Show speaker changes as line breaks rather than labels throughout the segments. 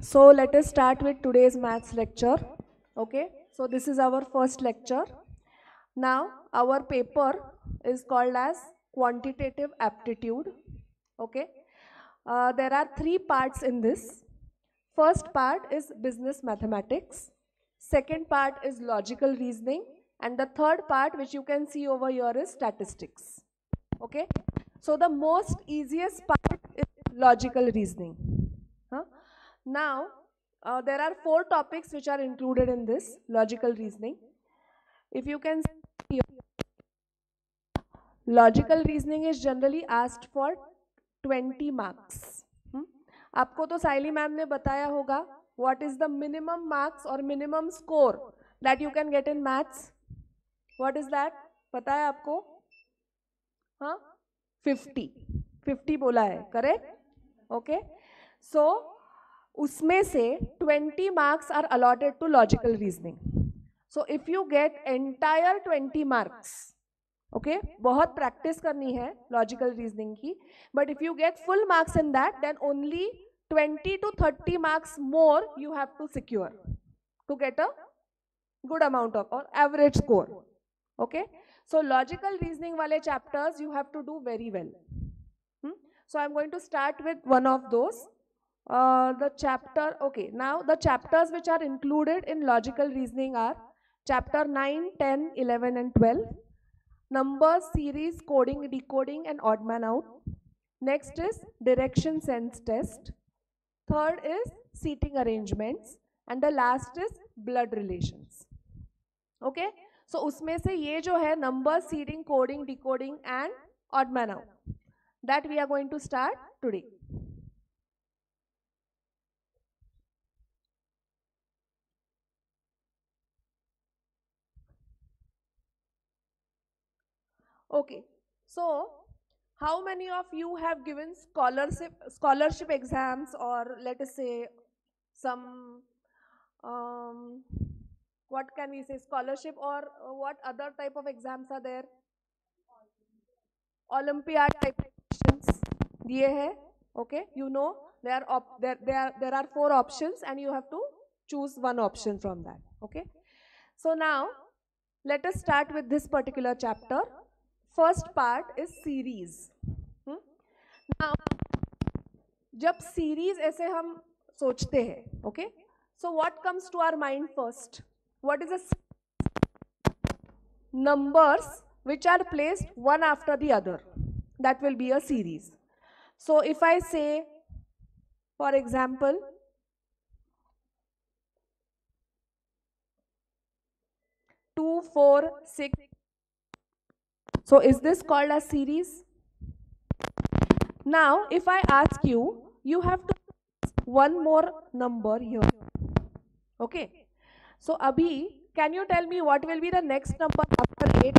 So let us start with today's maths lecture. Okay, so this is our first lecture. Now our paper is called as quantitative aptitude. Okay, there are three parts in this. First part is business mathematics. Second part is logical reasoning, and the third part, which you can see over here, is statistics. Okay, so the most easiest part is logical reasoning. Huh? Now, there are four topics which are included in this logical reasoning. If you can see, logical reasoning is generally asked for 20 marks. आपको तो साइली ma'am ने बताया होगा what is the minimum marks or minimum score that you can get in maths. What is that? पता है आपको? हाँ, 50 बोला है, करेक्ट? ओके, सो उसमें से 20 marks are allotted to logical reasoning. So if you get entire 20 marks, okay, बहुत practice करनी है लॉजिकल रीजनिंग की, but if you get full marks in that, then only 20 to 30 marks more you have to secure to get a good amount of or average score. Okay, so logical reasoning wale chapters you have to do very well. So I'm going to start with one of those. The chapter, okay, now the chapters which are included in logical reasoning are chapter 9, 10, 11 and 12. Numbers, series, coding, decoding and odd man out. Next is direction sense test. Third is seating arrangements. And the last is blood relations. Okay, so उसमें से ये जो है numbers, seating, coding, decoding and odd man out, that we are going to start today. Okay, so how many of you have given scholarship exams, or let us say some what can we say, scholarship, or what other type of exams are there? Olympiad type questions दिए हैं. Okay, you know there are four options and you have to choose one option from that. Okay, so now let us start with this particular chapter. First part is series. Now जब series ऐसे हम सोचते हैं, okay, so what comes to our mind first? What is a numbers which are placed one after the other? That will be a series. So if I say, for example, 2, 4, 6. So is this called a series? Now if I ask you, you have to one more number here. Okay, so abhi, can you tell me what will be the next number after 8?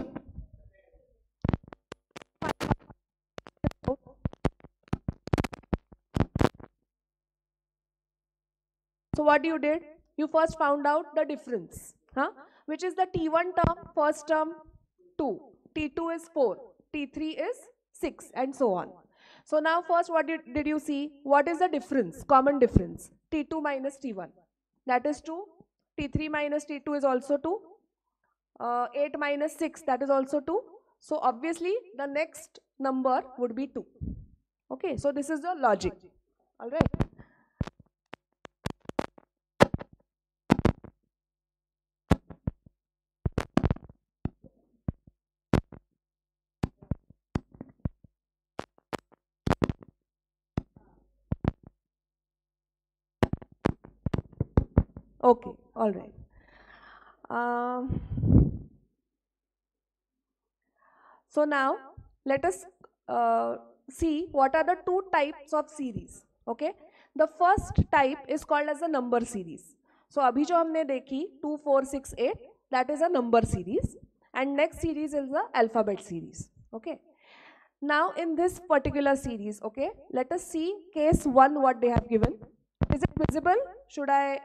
So what you did? You first found out the difference, which is the T1 term, first term 2, T2 is 4, T3 is 6 and so on. So now first what did you see? What is the difference, common difference? T2 minus T1, that is 2. T3 minus T2 is also 2. 8 minus 6, that is also 2. So obviously the next number would be 2. Okay, so this is the logic. All right. Okay, all right. So now let us see what are the two types of series. Okay, the first type is called as a number series. So अभी जो हमने देखी 2, 4, 6, 8, that is a number series, and next series is the alphabet series. Okay, now in this particular series, okay, let us see case 1 what they have given. Is it visible? Should I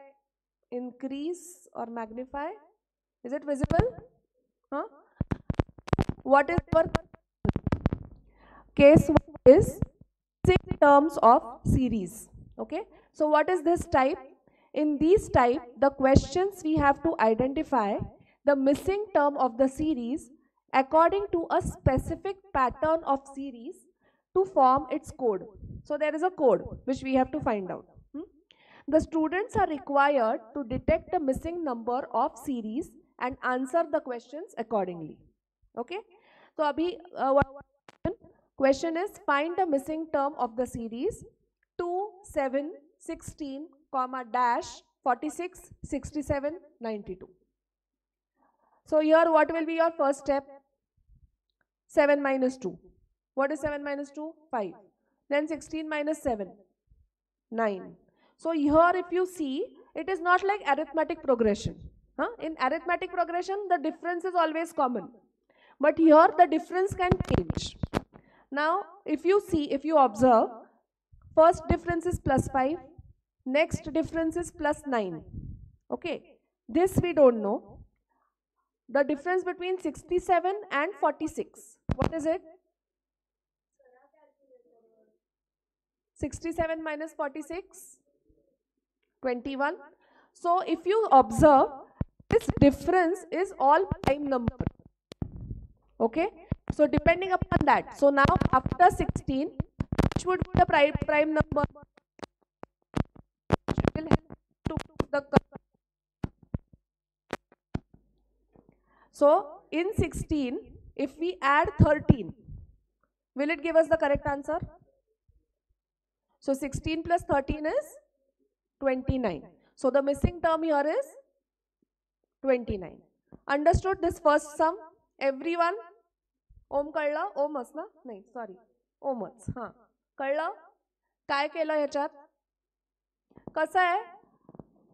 increase or magnify? Is it visible? Huh? What is our case? Is 6 terms of series. Okay, so what is this type? In these type, the questions we have to identify the missing term of the series according to a specific pattern of series to form its code. So there is a code which we have to find out. The students are required to detect the missing number of series and answer the questions accordingly. Okay, so abhi question is find the missing term of the series 2, 7, 16, comma dash 46, 67, 92. So here what will be your first step? 7 minus 2. What is 7 minus 2? 5. Then 16 minus 7, 9. So here if you see, it is not like arithmetic progression. In arithmetic progression, the difference is always common. But here the difference can change. Now, if you see, if you observe, first difference is plus 5, next difference is plus 9. Okay, this we don't know. The difference between 67 and 46, what is it? 67 minus 46, 21. So if you observe, this difference is all prime number. Okay, so depending upon that, so now after 16, which would be the prime number? So in 16, if we add 13, will it give us the correct answer? So 16 plus 13 is 29. So the missing term here is 29. Understood this first sum? Everyone? ओम कळलं? ओमच ना? नाही sorry ओमच. हां कळलं? काय केलं ह्याच्यात? कसं आहे,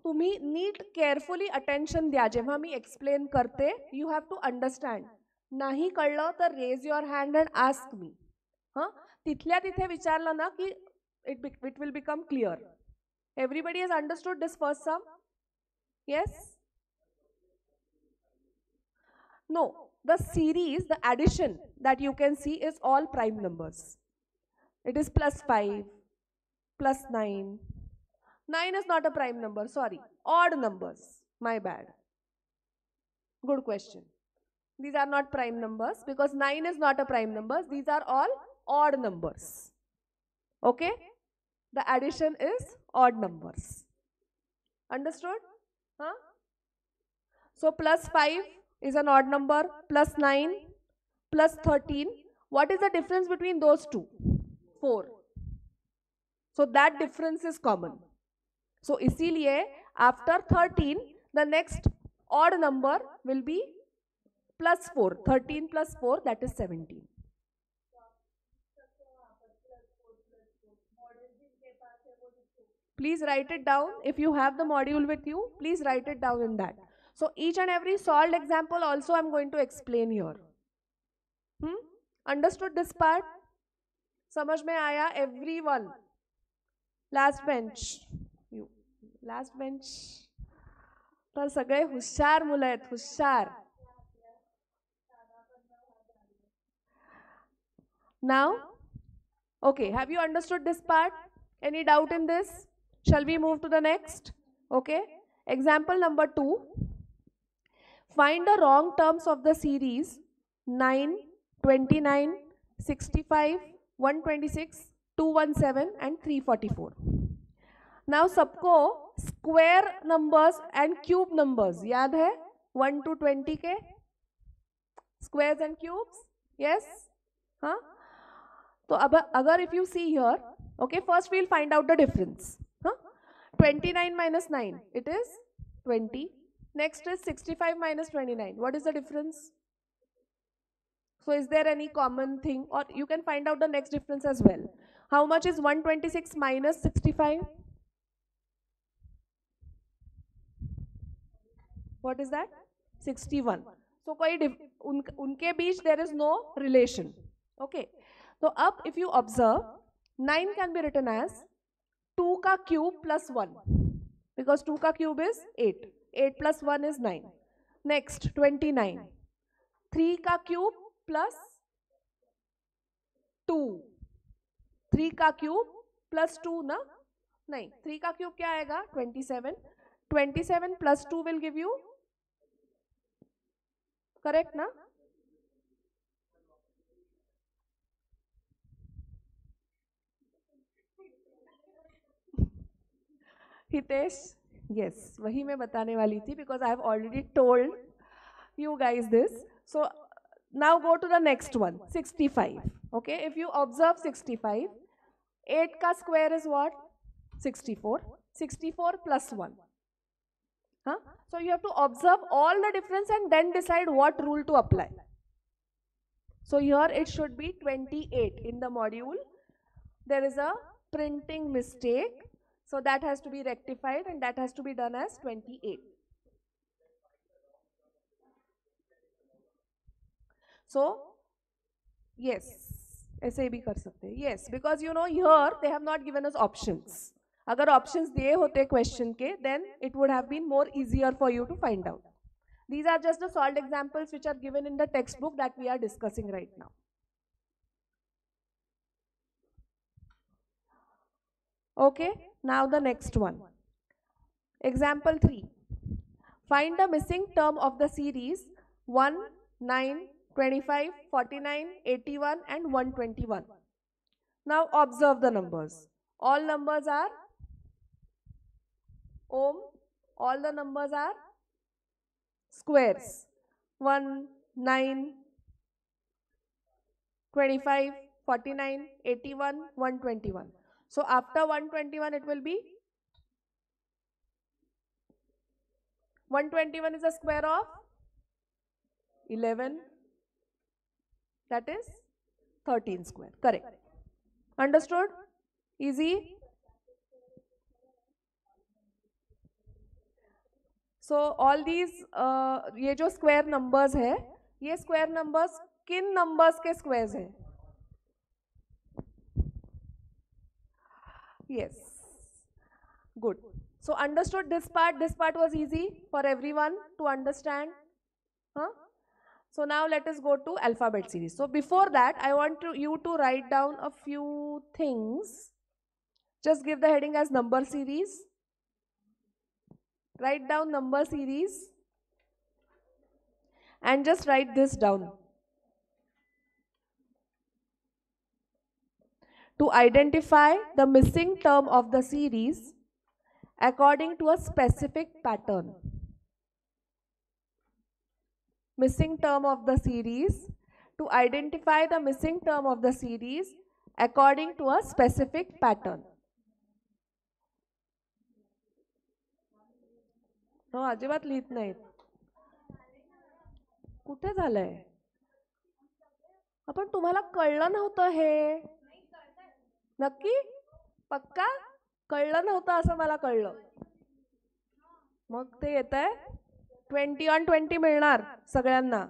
तुम्ही नीट केअरफुली अटेन्शन द्या जेव्हा मी एक्सप्लेन करते. You have to understand. नाही कळलं तर raise your hand and ask me. हां तिथल्या तिथे विचारलं ना की it will become clear. Everybody has understood this first sum? Yes? No, the series, the addition that you can see is all prime numbers. It is plus 5, plus 9. 9 is not a prime number, sorry. Odd numbers, my bad. Good question. These are not prime numbers because 9 is not a prime number. These are all odd numbers. Okay? The addition is odd numbers. Understood? Huh? So plus 5 is an odd number, plus 9, plus 13. What is the difference between those two? 4. So that difference is common. So इसीलिए after 13, the next odd number will be plus 4. 13 plus 4, that is 17. Please write it down. If you have the module with you, please write it down in that. So each and every solved example also I am going to explain here. Understood this part? समझ में आया everyone? Last bench. You. Last bench. तर सगळे हुशार मुलं आहेत, हुशार. Now, okay, have you understood this part? Any doubt in this? Shall we move to the next? Okay. Example number 2. Find the wrong terms of the series 9, 29, 65, 126, 217 and 344. Now सबको square numbers and cube numbers याद है 1 to 20 के squares and cubes? Yes? हाँ? तो अब अगर if you see here, okay, first we'll find out the difference. 29 minus 9, it is 20. Next is 65 minus 29. What is the difference? So is there any common thing? Or you can find out the next difference as well. How much is 126 minus 65? What is that? 61. So कोई उनके बीच there is no relation. Okay. So up if you observe, 9 can be written as 2 का cube plus 1. Because 2 का cube is 8. 8 plus 1 is 9. Next 29. 3 का cube plus 2. 3 का cube plus 2 na. नहीं, 3 का cube क्या आएगा? 27. 27 plus 2 will give you, correct ना? Hitesh, yes, वही मैं बताने वाली थी, because I have already told you guys this. So now go to the next one, 65. Okay, if you observe 65, 8 का square is what? 64. 64 plus 1. Huh? So you have to observe all the difference and then decide what rule to apply. So here it should be 28 in the module. There is a printing mistake. So that has to be rectified and that has to be done as 28. So, yes, ऐसे भी कर सकते हैं. Yes, because you know here they have not given us options. अगर options दिए होते question के, then it would have been more easier for you to find out. These are just the solved examples which are given in the textbook that we are discussing right now. Okay, now the next one. Example 3. Find the missing term of the series 1, 9, 25, 49, 81 and 121. Now observe the numbers. All numbers are ohm. All the numbers are squares. 1, 9, 25, 49, 81, 121. So after 121 it will be 121 is a square of 11. That is 13 square. Correct. Understood? Easy? So all these ये जो square numbers है, ये square numbers किन numbers के squares हैं? Yes. Good. So understood this part? This part was easy for everyone to understand. Huh? So now let us go to alphabet series. So before that, I want you to write down a few things. Just give the heading as number series. Write down number series. And just write this down. To identify the missing term of the series according to a specific pattern. Missing term of the series. To identify the missing term of the series according to a specific pattern. हो अजिबात लिहित नाहीत. कुठे झालंय? आपण तुम्हाला कळलं नव्हतं हे? नक्की? पक्का? कळलं नव्हतं असं मला कळलं. मग ते येतंय 20 on 20 मिळणार सगळ्यांना.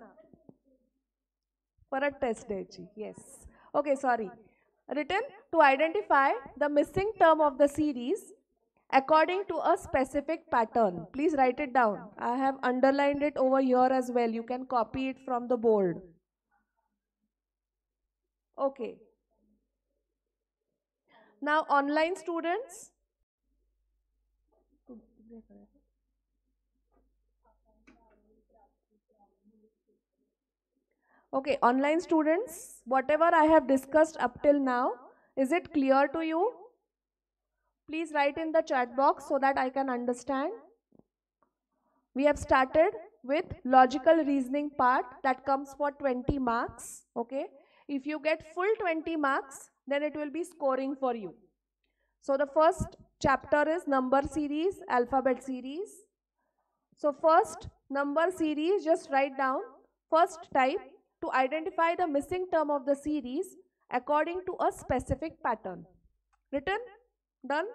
परत टेस्ट द्यायची. Yes. Okay, sorry. Written to identify the missing term of the series according to a specific pattern. Please write it down. I have underlined it over here as well. You can copy it from the board. Okay. Now online students. Okay, online students, whatever I have discussed up till now, is it clear to you? Please write in the chat box so that I can understand. We have started with logical reasoning part that comes for 20 marks. Okay, if you get full 20 marks, then it will be scoring for you. So the first chapter is number series, alphabet series. So first number series, just write down first type to identify the missing term of the series according to a specific pattern. Written? Done?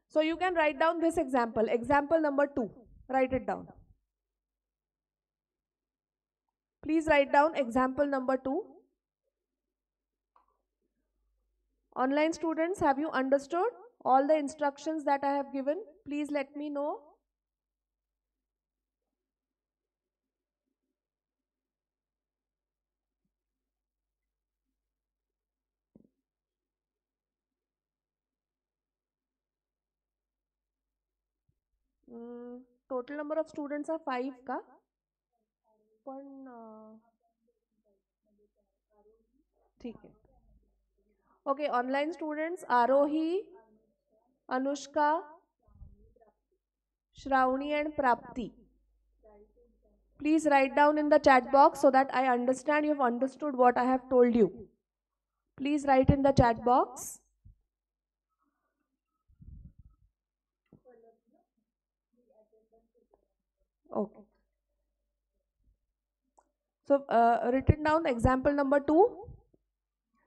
So you can write down this example. Example number 2. Write it down. Please write down example number 2. Online students, have you understood all the instructions that I have given? Please let me know. Total number of students are 5 का पण ठीक है. Okay, online students Arohi, Anushka, Shravani and Prapti. Please write down in the chat box so that I understand you've understood what I have told you. Please write in the chat box. Okay. So written down example number 2.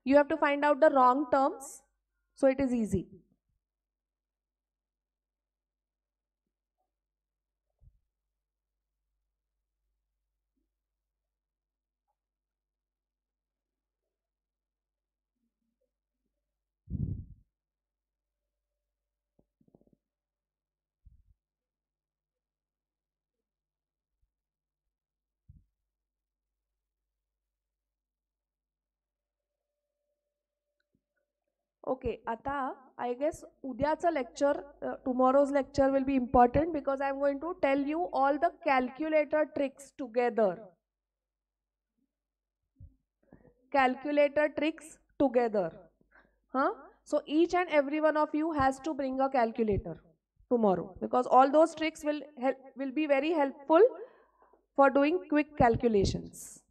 You have to find out the wrong terms. So it is easy. Okay, Ata, I guess Udya's lecture, tomorrow's lecture will be important because I'm going to tell you all the calculator tricks together. Calculator tricks together. Huh? So each and every one of you has to bring a calculator tomorrow because all those tricks will be very helpful for doing quick calculations.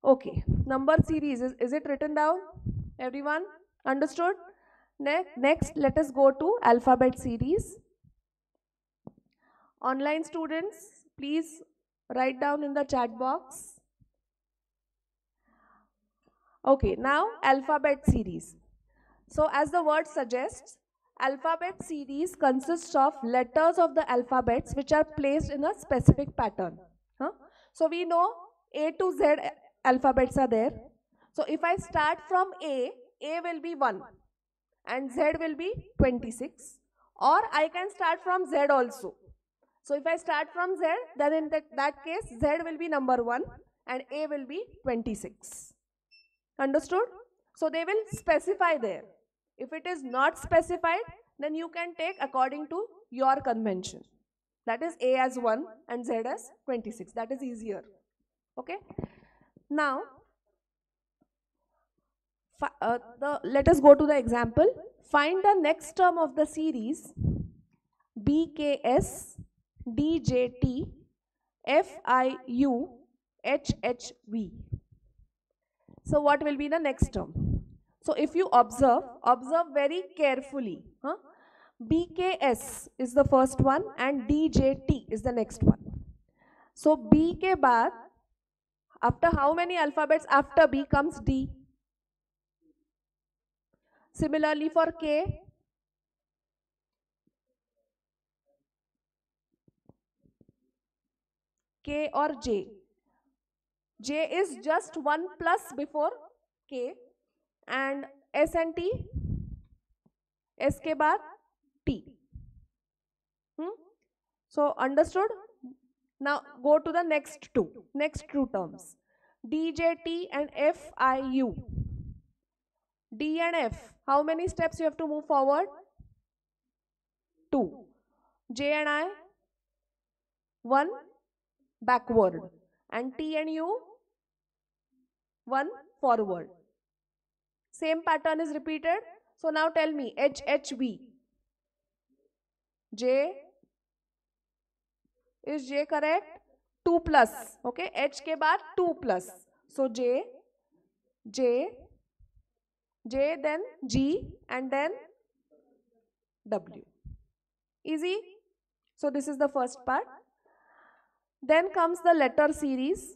Okay, number series, is it written down? Everyone understood? Next, let us go to alphabet series. Online students, please write down in the chat box. Okay, now alphabet series. So as the word suggests, alphabet series consists of letters of the alphabets which are placed in a specific pattern. Huh? So we know A to Z alphabets are there. So if I start from A will be 1 and Z will be 26, or I can start from Z also. So if I start from Z, then in that case Z will be number 1 and A will be 26. Understood? So they will specify there. If it is not specified, then you can take according to your convention. That is A as 1 and Z as 26. That is easier. Okay? Now, let us go to the example. Find the next term of the series BKS, DJT, FIU, HHV. So what will be the next term? So if you observe very carefully. Huh? BKS is the first one and DJT is the next one. So B ke baad, after how many alphabets after B comes D? Similarly for K, K or J. J is just 1 plus before K and S and T, S ke baad T. So understood? Now go to the next two terms. DJT and FIU. D and F, how many steps you have to move forward? 2. J and I, 1 backward. And T and U, 1 forward. Same pattern is repeated. So now tell me, HHV. J, is J correct? 2 plus. Okay, H ke baad 2 plus. So J, then G and then W. Easy? So this is the first part. Then comes the letter series.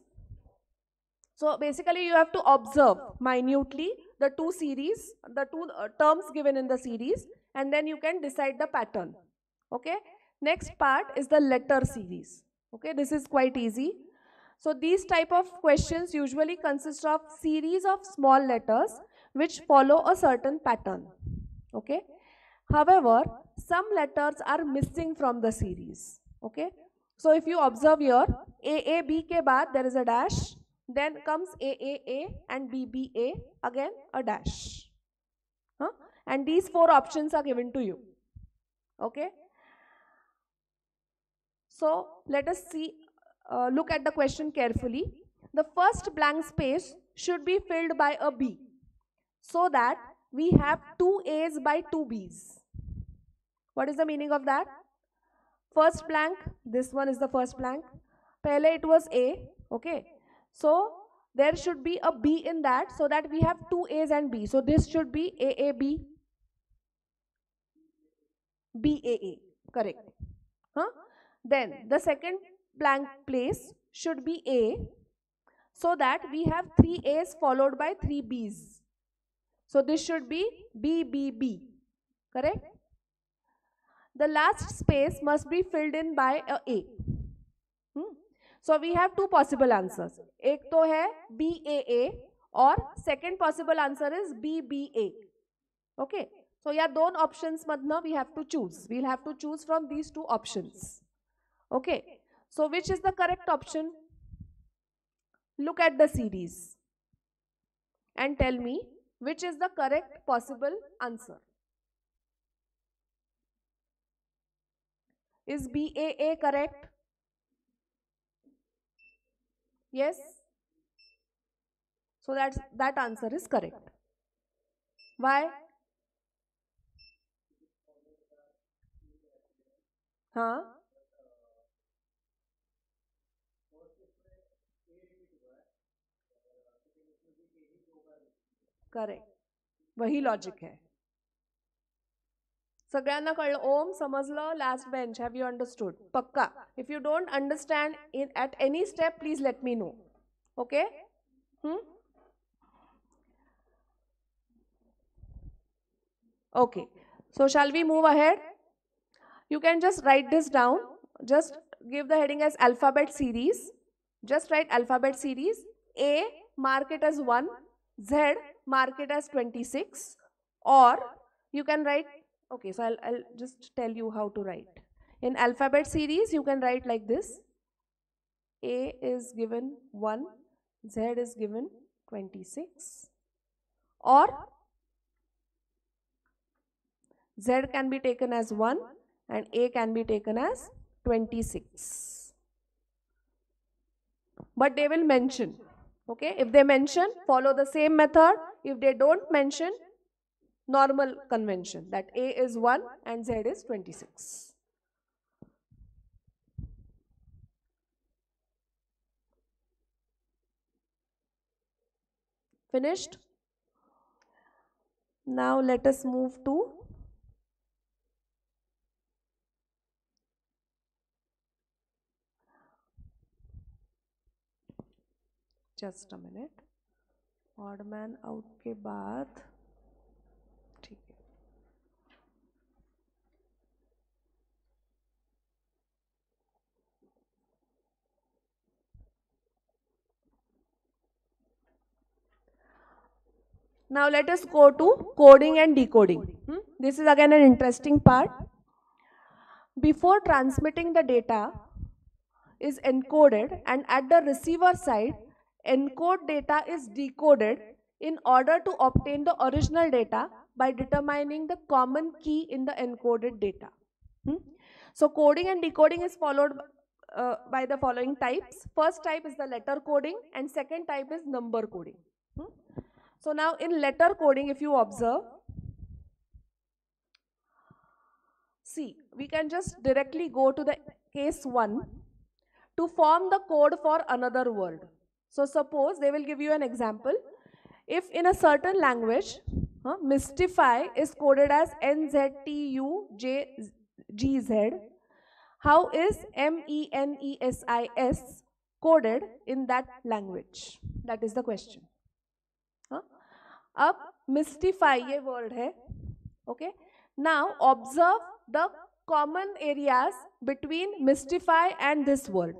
So basically you have to observe minutely the two series, the two terms given in the series, and then you can decide the pattern. Okay. Next part is the letter series. Okay, this is quite easy. So these type of questions usually consist of series of small letters which follow a certain pattern. Okay. However, some letters are missing from the series. Okay. So if you observe here, AAB ke baad there is a dash, then comes AAA and BBA, again a dash. Huh? And these 4 options are given to you. Okay. So let us see, look at the question carefully. The first blank space should be filled by a B, so that we have two A's by two B's. What is the meaning of that? First blank, this one is the first blank. Pehle it was A, okay. So there should be a B in that, so that we have two A's and B. So this should be AAB, BAA, correct. Huh? Then the second blank place should be A, so that we have three A's followed by three B's. So this should be BBB, correct? The last space must be filled in by a A. So we have two possible answers. एक तो है BAA और second possible answer is BBA. Okay. So या दोन options मधना we have to choose. We'll have to choose from these two options. Okay. So which is the correct option? Look at the series and tell me which is the correct possible answer. Is BAA correct? Yes? So that answer is correct. Why? Huh? Correct, वही logic है. सगळ्यांना कळलं? ओम समजलं? Last bench, have you understood? पक्का. If you don't understand in at any step, please let me know. Okay. Okay, so shall we move ahead? You can just write this down. Just give the heading as alphabet series. Just write alphabet series. A, mark it as 1. Z, mark it as 26. Or you can write, okay, so I'll just tell you how to write. In alphabet series, you can write like this. A is given 1, Z is given 26. Or Z can be taken as 1 and A can be taken as 26. But they will mention, okay? If they mention, follow the same method. If they don't mention, normal convention that A is 1 and Z is 26. Finished? Now let us move to just a minute. Odd man out के बाद ठीक है. Now let us go to coding and decoding. This is again an interesting part. Before transmitting the data is encoded, and at the receiver side, encoded data is decoded in order to obtain the original data by determining the common key in the encoded data. So coding and decoding is followed by the following types. First type is the letter coding and second type is number coding. So now in letter coding, if you observe, see, we can just directly go to the case 1 to form the code for another word. So suppose they will give you an example. If in a certain language, mystify is coded as NZTUJGZ, how is MENESIS coded in that language? That is the question. अब mystify ये word है, okay? Now observe the common areas between mystify and this word.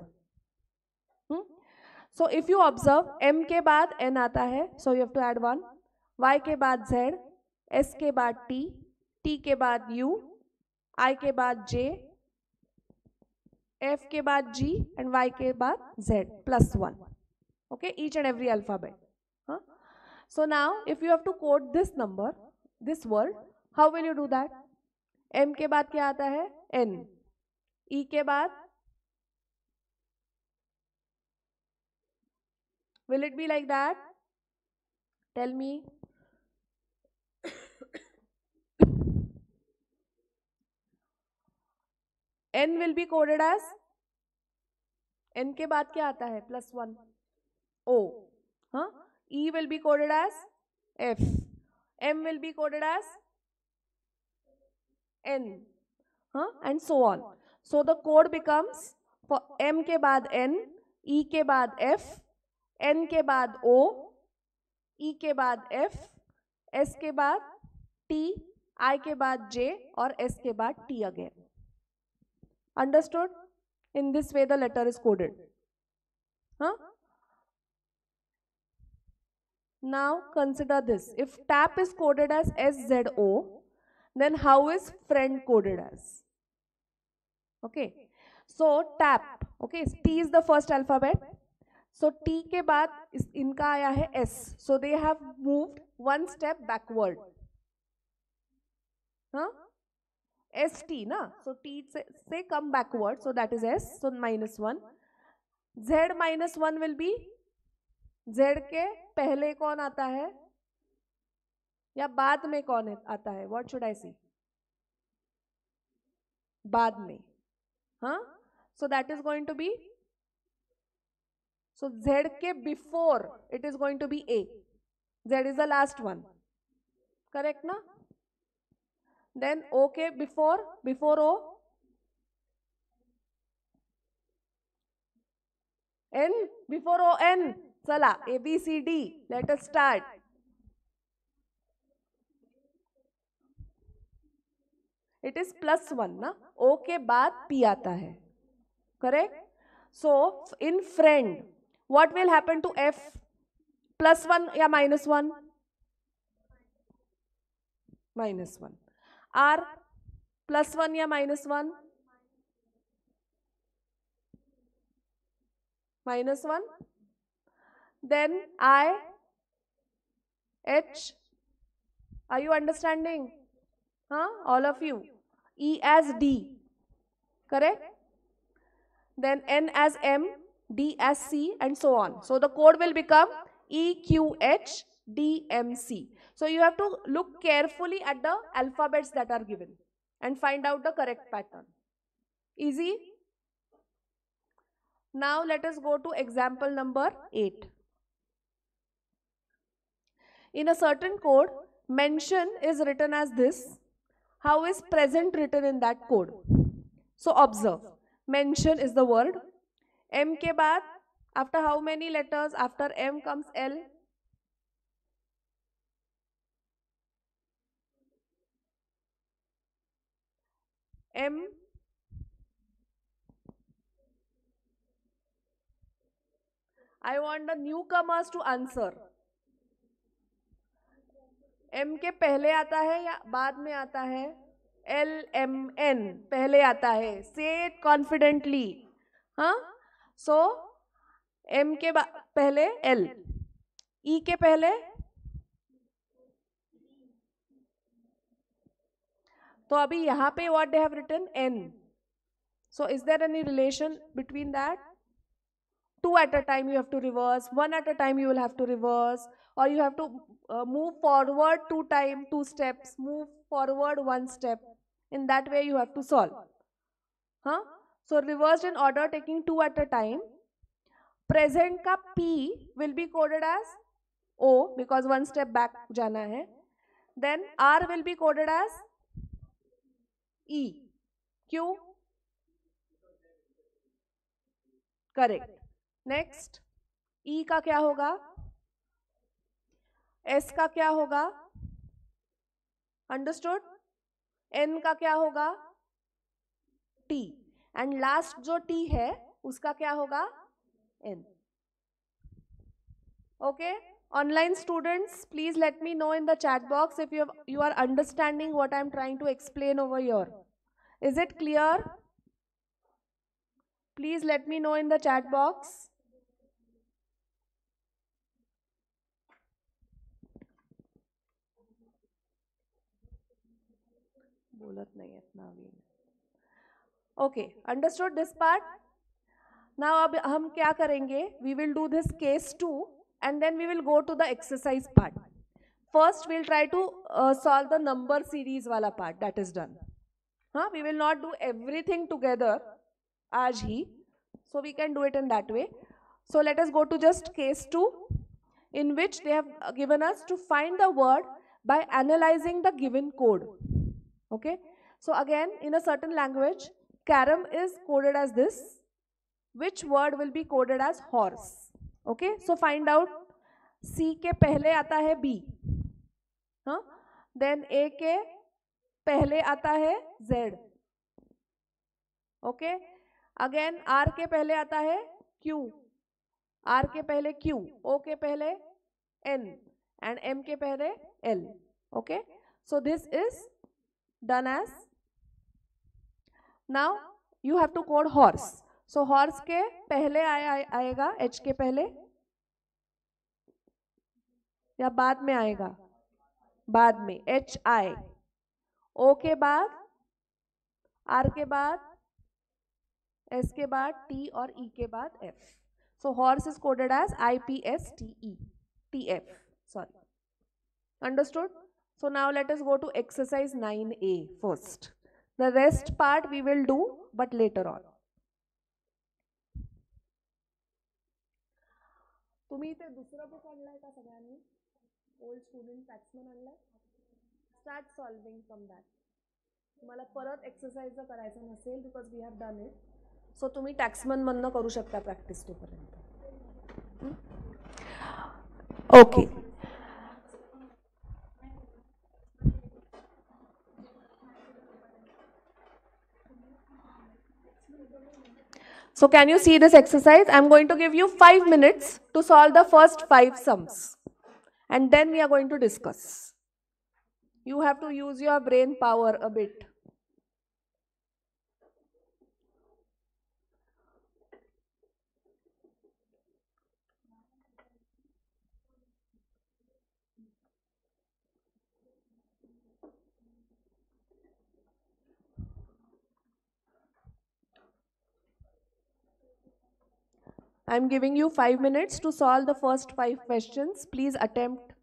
So if you observe, M के बाद N आता है, so you have to add 1. Y के बाद Z, S के बाद T, T के बाद U, I के बाद J, F के बाद G and Y के बाद Z plus 1. Okay, each and every alphabet. So now if you have to code this number, this word, how will you do that? M के बाद क्या आता है? N. E के बाद Will it be like that? Tell me. N will be coded as, N के बाद क्या आता है? +1. O. Huh? E will be coded as F. M will be coded as N. Huh? And so on. So the code becomes, for M के बाद N, E के बाद F, N के बाद O, E के बाद F, S के बाद T, I के बाद J और S के बाद T again. Understood? In this way the letter is coded. Huh? Now consider this. If tap is coded as SZO, then how is friend coded as? Okay. So tap. Okay. T is the first alphabet. So T के बाद इनका आया है S. So they have moved one step backward. Huh? ST na. So T say come backward. So that is S. So -1. Z -1 will be, Z के पहले कौन आता है या बाद में कौन आता है? What should I say? बाद में. हाँ? So that is going to be, so Z के before it is going to be A. Z is the last one. Correct na? Then O के before O, N, before O N. चला, A B C D. Let us start. It is +1 ना. O के बाद P आता है. Correct? So in friend, what will happen to F? +1 या -1? -1. R +1 या -1? -1. Then I, H. Are you understanding? Huh? All of you. E as D. Correct? Then N as M, D as C, and so on. So the code will become EQH DMC. So you have to look carefully at the alphabets that are given and find out the correct pattern. Easy? Now let us go to example number 8. In a certain code, mention is written as this. How is present written in that code? So observe. Mention is the word. M के बाद, after how many letters? After M comes L. M. I want the newcomers to answer. M के पहले आता है या बाद में आता है? L M N पहले आता है. Say it confidently. हाँ? So M के पहले L. E के पहले? तो अभी यहाँ पे what they have written? N. So is there any relation between that? 2 at a time you have to reverse, 1 at a time you will have to reverse, or you have to move forward 2 times, 2 steps, move forward 1 step. In that way you have to solve. Huh? So reversed in order, taking 2 at a time. Present का P will be coded as O because 1 step back जाना है. Then R will be coded as E. Q? Correct. Next, E का क्या होगा? S का क्या होगा? Understood? N का क्या होगा? T. And last जो T है, उसका क्या होगा? N. Okay? Online students, please let me know in the chat box if you are understanding what I am trying to explain over here. Is it clear? Please let me know in the chat box. बोलत नहीं इतना भी. Okay, understood this part? Now अब हम क्या करेंगे? We will do this case 2 and then we will go to the exercise part. First, we'll try to solve the number series wala part, that is done. We will not do everything together, aaj hi, so we can do it in that way. So let us go to just case 2, in which they have given us to find the word by analyzing the given code. Okay, so again, in a certain language, carom is coded as this. Which word will be coded as horse? Okay, so find out. C के पहले आता है B, then A के पहले आता है Z. Okay, again R के पहले आता है Q, R के पहले Q, O के पहले N, and M के पहले L. Okay, so this is done as. Now you have to code horse. So horse के पहले आएगा H के पहले या बाद में आएगा? बाद में, HI. O के बाद, R के बाद, S के बाद T और E के बाद F. So horse is coded as IPSTE, TF, sorry. Understood? So now let us go to exercise 9A first. The rest part we will do, but later on. तुम्ही इथे दुसरा book आणलाय का सगळ्यांनी? Old student Taxmann आणलाय? Start solving from that. तुम्हाला परत exercise जर करायचं नसेल, because we have done it, so तुम्ही टॅक्समन मधनं करू शकता प्रॅक्टिस तोपर्यंत. Okay, so can you see this exercise? I'm going to give you 5 minutes to solve the first 5 sums, and then we are going to discuss. You have to use your brain power a bit. I'm giving you 5 minutes to solve the first 5 questions. Please attempt.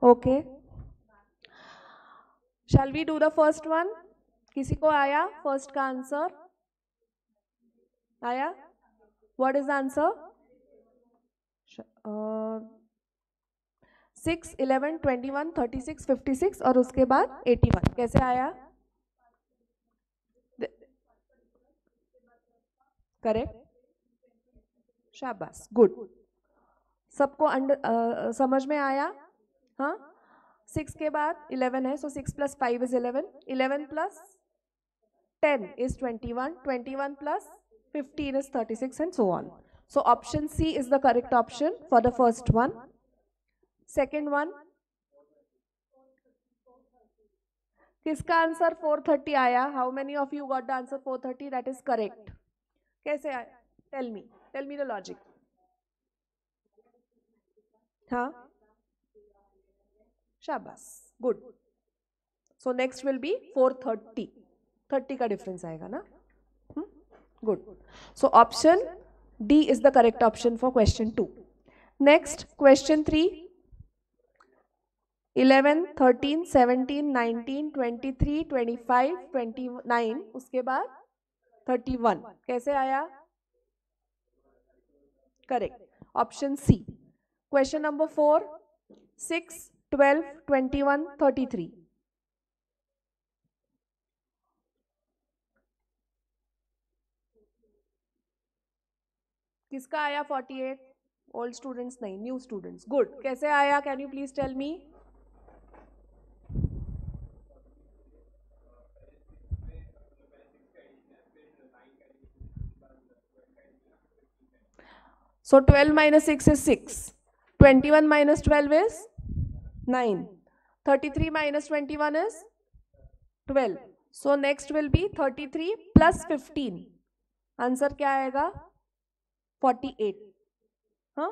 Okay. Shall we do the first one? किसी को आया first का answer? आया? What is the answer? 6, 11, 21, 36, 56 और उसके बाद 81. कैसे आया? करेक्ट, शाबाश, गुड. सबको समझ में आया? हाँ, 6 के बाद 11 है, so 6 plus 5 is 11, 11 plus 10 is 21, 21 plus 15 is 36, and so on. So option C is the correct option for the first one. Second one, किसका आंसर 430 आया? How many of you got the answer 430? That is correct. कैसे आया? Tell me the logic. हाँ, शाबाश, good. So next will be 430. 30 का difference आएगा ना. Good. So option D is the correct option for question 2. Next question 3. 11, 13, 17, 19, 23, 25, 29, उसके बाद 31. कैसे आया? Correct. Option C. Question number 4. 6, 12, 21, 33. किसका आया 48? ओल्ड स्टूडेंट्स नहीं, न्यू स्टूडेंट्स. गुड. कैसे आया? Can you please tell me? So 12 minus 6 is 6. 21 minus 12 is 9. 33 minus 21 is 12. So next will be 33 plus 15. Answer क्या आएगा? 48. Huh?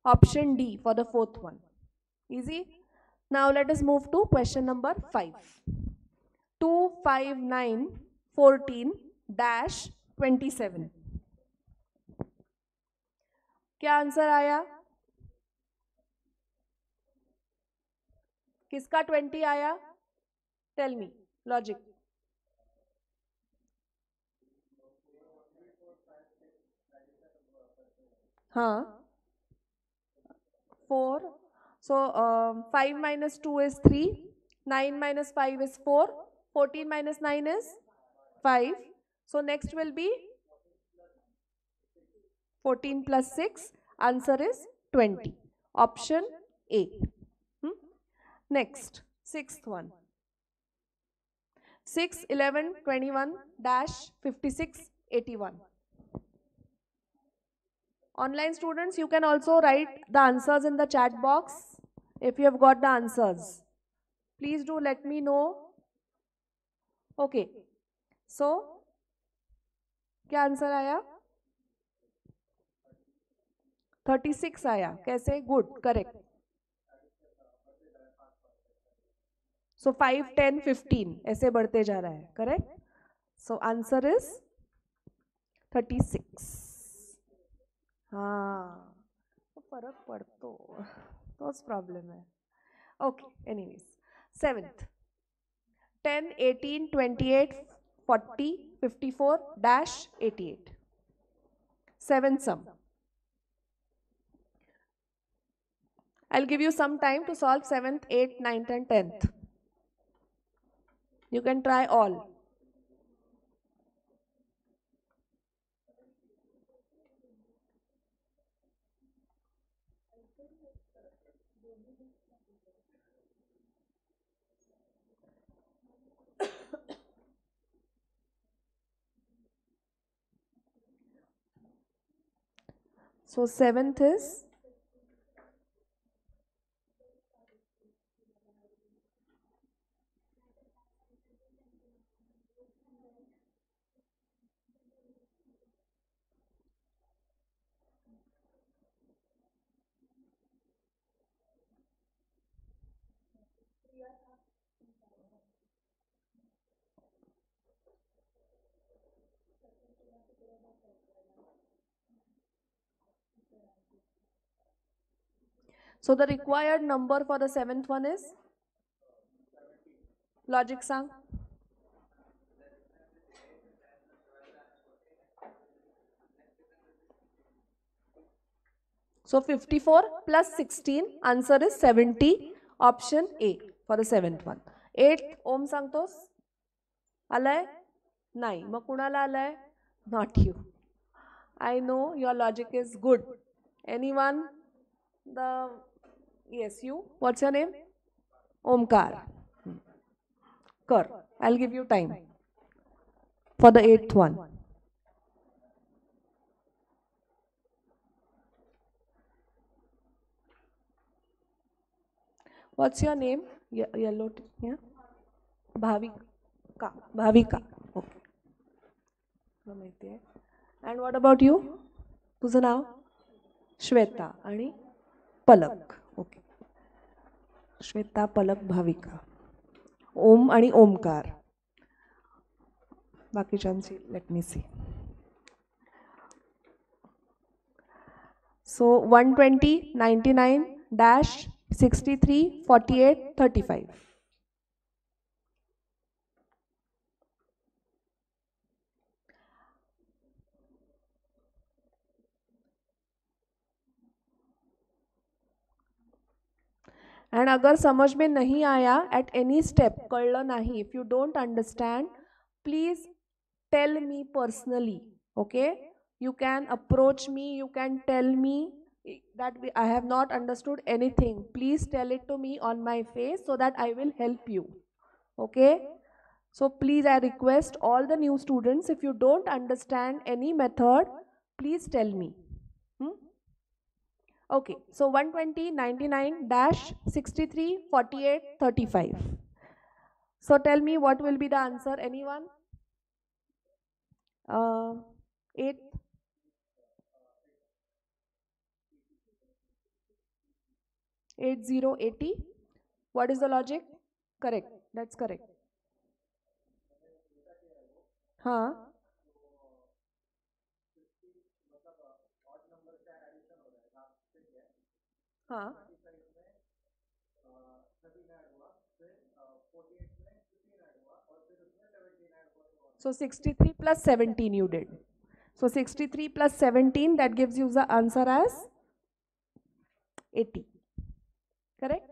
Option D for the fourth one. Easy. Now let us move to question number 5. 2, 5, 9, 14 dash 27. क्या answer आया? किसका 20 आया? Tell me logic. हाँ, 4. So 5 minus 2 is 3. 9 minus 5 is 4. 14 minus 9 is 5. So next will be 14 plus 6. Answer is 20. Option A. Next, sixth one. 6, 11, 21 dash 56, 81. Online students, you can also write the answers in the chat box if you have got the answers. Please do let me know. Okay. So, क्या answer आया? 36 आया. कैसे? Good. Correct. So 5, 10, 15 ऐसे बढ़ते जा रहा है. Correct. So answer is 36. हाँ, तो फर्क पड़तो, तोच प्रॉब्लेम है. Okay, anyways. 7th. 10, 18, 28, 40, 54 dash 88. 7th sum. I'll give you some time to solve 7th, 8th, 9th and 10th. You can try all. So 7th is so the required number for the 7th one is logic sang. So 54 plus 16, answer is 70. Option A for the 7th one. 8th ओम सांगतोस? आलाय? नाही. मग कुणाला आलाय? Not you. I know your logic is good. Anyone? Yes, you. What's your name? Omkar. Kar. I'll give you time for the 8th one. What's your name? Yellow. Yeah. Bhavika. Bhavika. Okay. And what about you? तुझं नाव? श्वेता आणि पलक. श्वेता, पलक, भाविका. ओम आणि ओमकार. बाकीच्यांची let me see. So 120, 99, dash, 63, 48, 35. And अगर समझ में नहीं आया eight any step, कळलं नाही, if you don't understand, please tell me personally. Okay, you can approach me, you can tell me that I have not understood anything. Please tell it to me on my face so that I will help you. Okay, so please I request all the new students, if you don't understand any method, please tell me. Okay, so 120, 99, dash, 63, 48, 35. So tell me what will be the answer, anyone? 8. 8080. What is the logic? Correct, that's correct. हाँ, हाँ. So 63 plus 17 you did. So 63 plus 17, that gives you the answer as 80. Correct?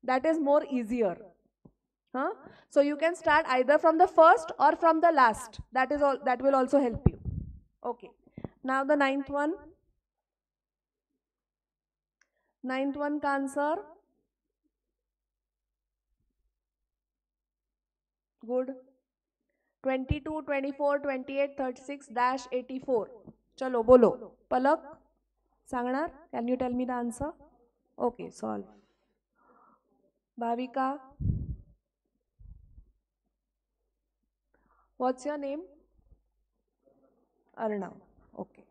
That is more easier. Huh? So you can start either from the first or from the last. That is all. That will also help you. Okay. Now the ninth one. Ninth one का answer. Good. 22, 24, 28, 36, dash, 84. चलो बोलो. पलक, सांगणार, can you tell me the answer? Okay, solve. Bhavika, what's your name? Arnav. Okay.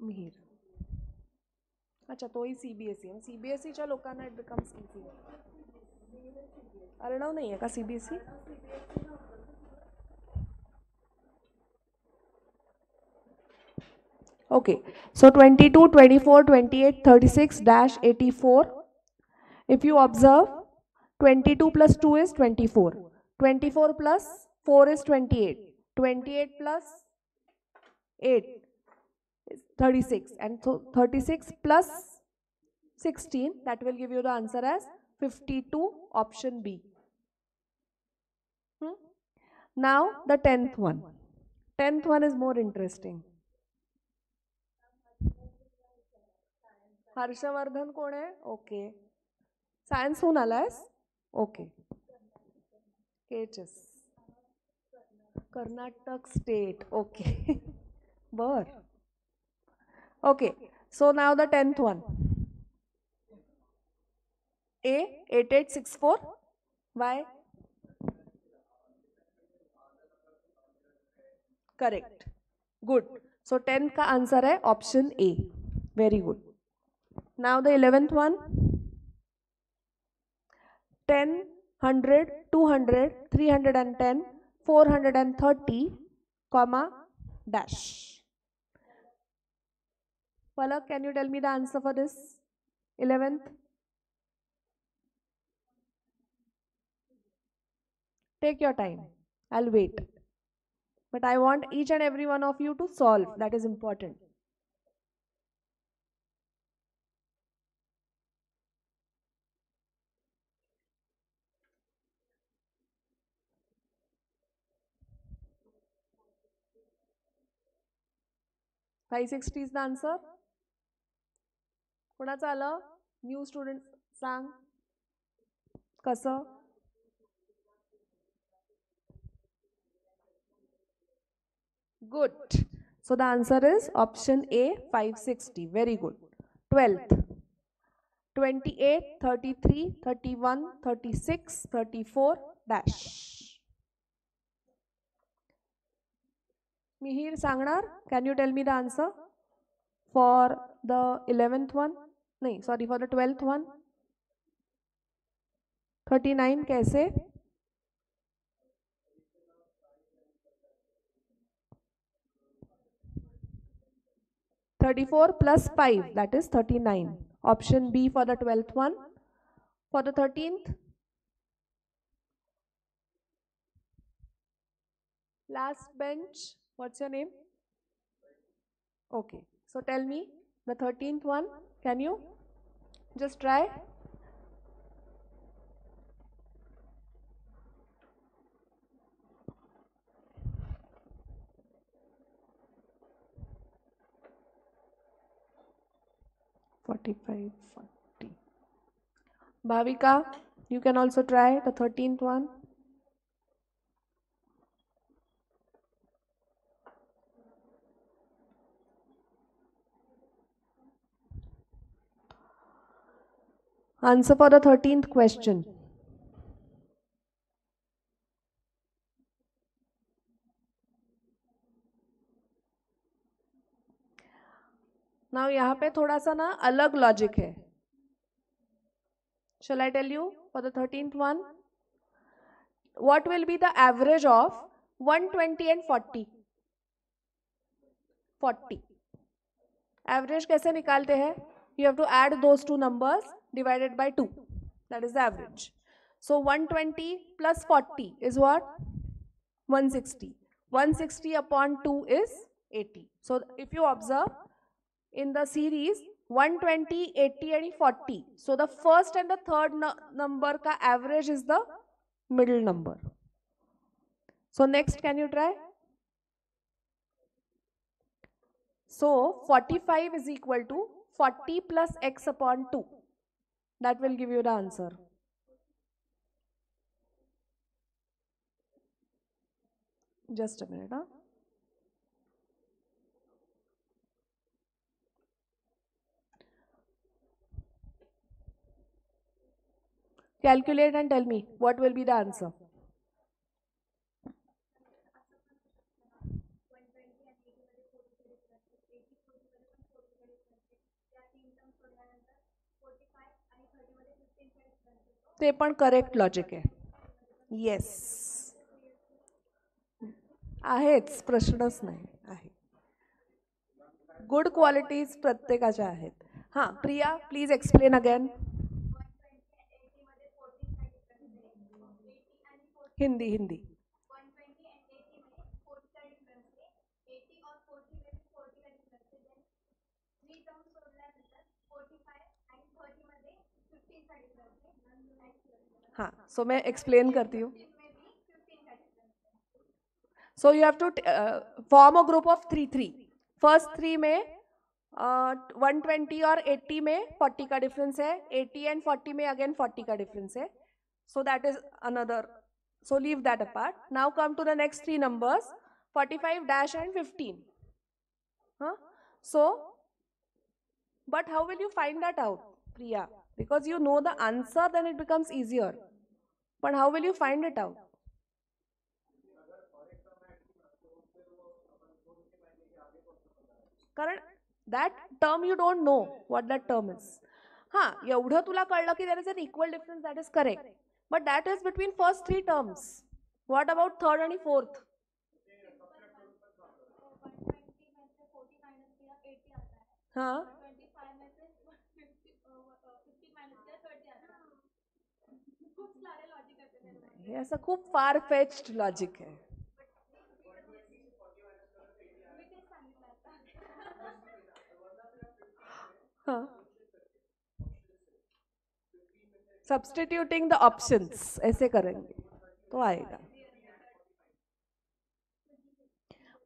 Mihir. अच्छा, तोही CBSE. सीबीएसईच्या लोकांना it becomes easy. Arnav नाही आहे का CBSE? Okay, so 22, 24, 28, 36, dash, 84. If you observe, 22 plus 2 is 24. 24 plus 4 is 28. 28 plus 8 is 36. And so 36 plus 16, that will give you the answer as 52, option B. Now the 10th one. 10th one is more interesting. Harshvardhan कोण आहे? Okay. Science होऊन आलायस? Okay. KHS. Karnataka state. Okay. बर. Okay, so now the 10th one. A, 8864. Why? Correct. Good. So 10th का answer है option A. Very good. Now the 11th one. 10, 100, 200, 310, 430, comma, dash. Palak, can you tell me the answer for this? 11th. Take your time. I'll wait. But I want each and every one of you to solve. That is important. $560 is the answer. कोणाचं आलं? New student सांग. कसं? Good. So the answer is option A, 560. Very good. 12th. 28, 33, 31, 36, 34 dash. Mihir Sangnar, can you tell me the answer for the 11th one? No, sorry, for the 12th one. 39 कैसे? (34 plus 5) that is 39. Option B for the 12th one. For the 13th, last bench, what's your name? Okay, so tell me the 13th one. Can you just try? (45, 40). Bhavika, you can also try the 13th one. Answer for the 13th question. Now यहाँ पे थोड़ा सा ना अलग logic है. Shall I tell you for the 13th one? What will be the average of 120 and 40? 40. Average कैसे निकालते हैं? You have to add those two numbers divided by 2. That is the average. So 120 plus 40 is what? 160. 160 upon 2 is 80. So if you observe in the series 120, 80 and 40. So the first and the third number ka average is the middle number. So next, can you try? So 45 is equal to 40 plus x upon 2. That will give you the answer. Just a minute. Calculate and tell me what will be the answer. ते पण correct logic आहे. Yes, आहेच, प्रश्नच नाही आहे. Good qualities प्रत्येकाच्या आहेत. हां, Priya please explain again. Hindi Hindi. हाँ, सो मैं एक्सप्लेन करती हूँ. So you have to form a group of 3. First 3 में 120 और 80 में 40 का डिफरेंस है. 80 and 40 में again 40 का डिफरेंस है. So that is another. So leave that apart. Now come to the next 3 numbers, 45 dash and 15. So, but how will you find that out, Priya? Because you know the answer, then it becomes easier. But how will you find it out? कारण that term you don't know what that term is. हाँ, एवढं तुला कळलं की there is an equal difference, that is correct. But that is between first 3 terms. What about third and fourth? हाँ, हे असं खूप far fetched logic आहे. हाँ, सब्स्टिट्यूटिंग द ऑप्शंस ऐसे करेंगे तो आएगा.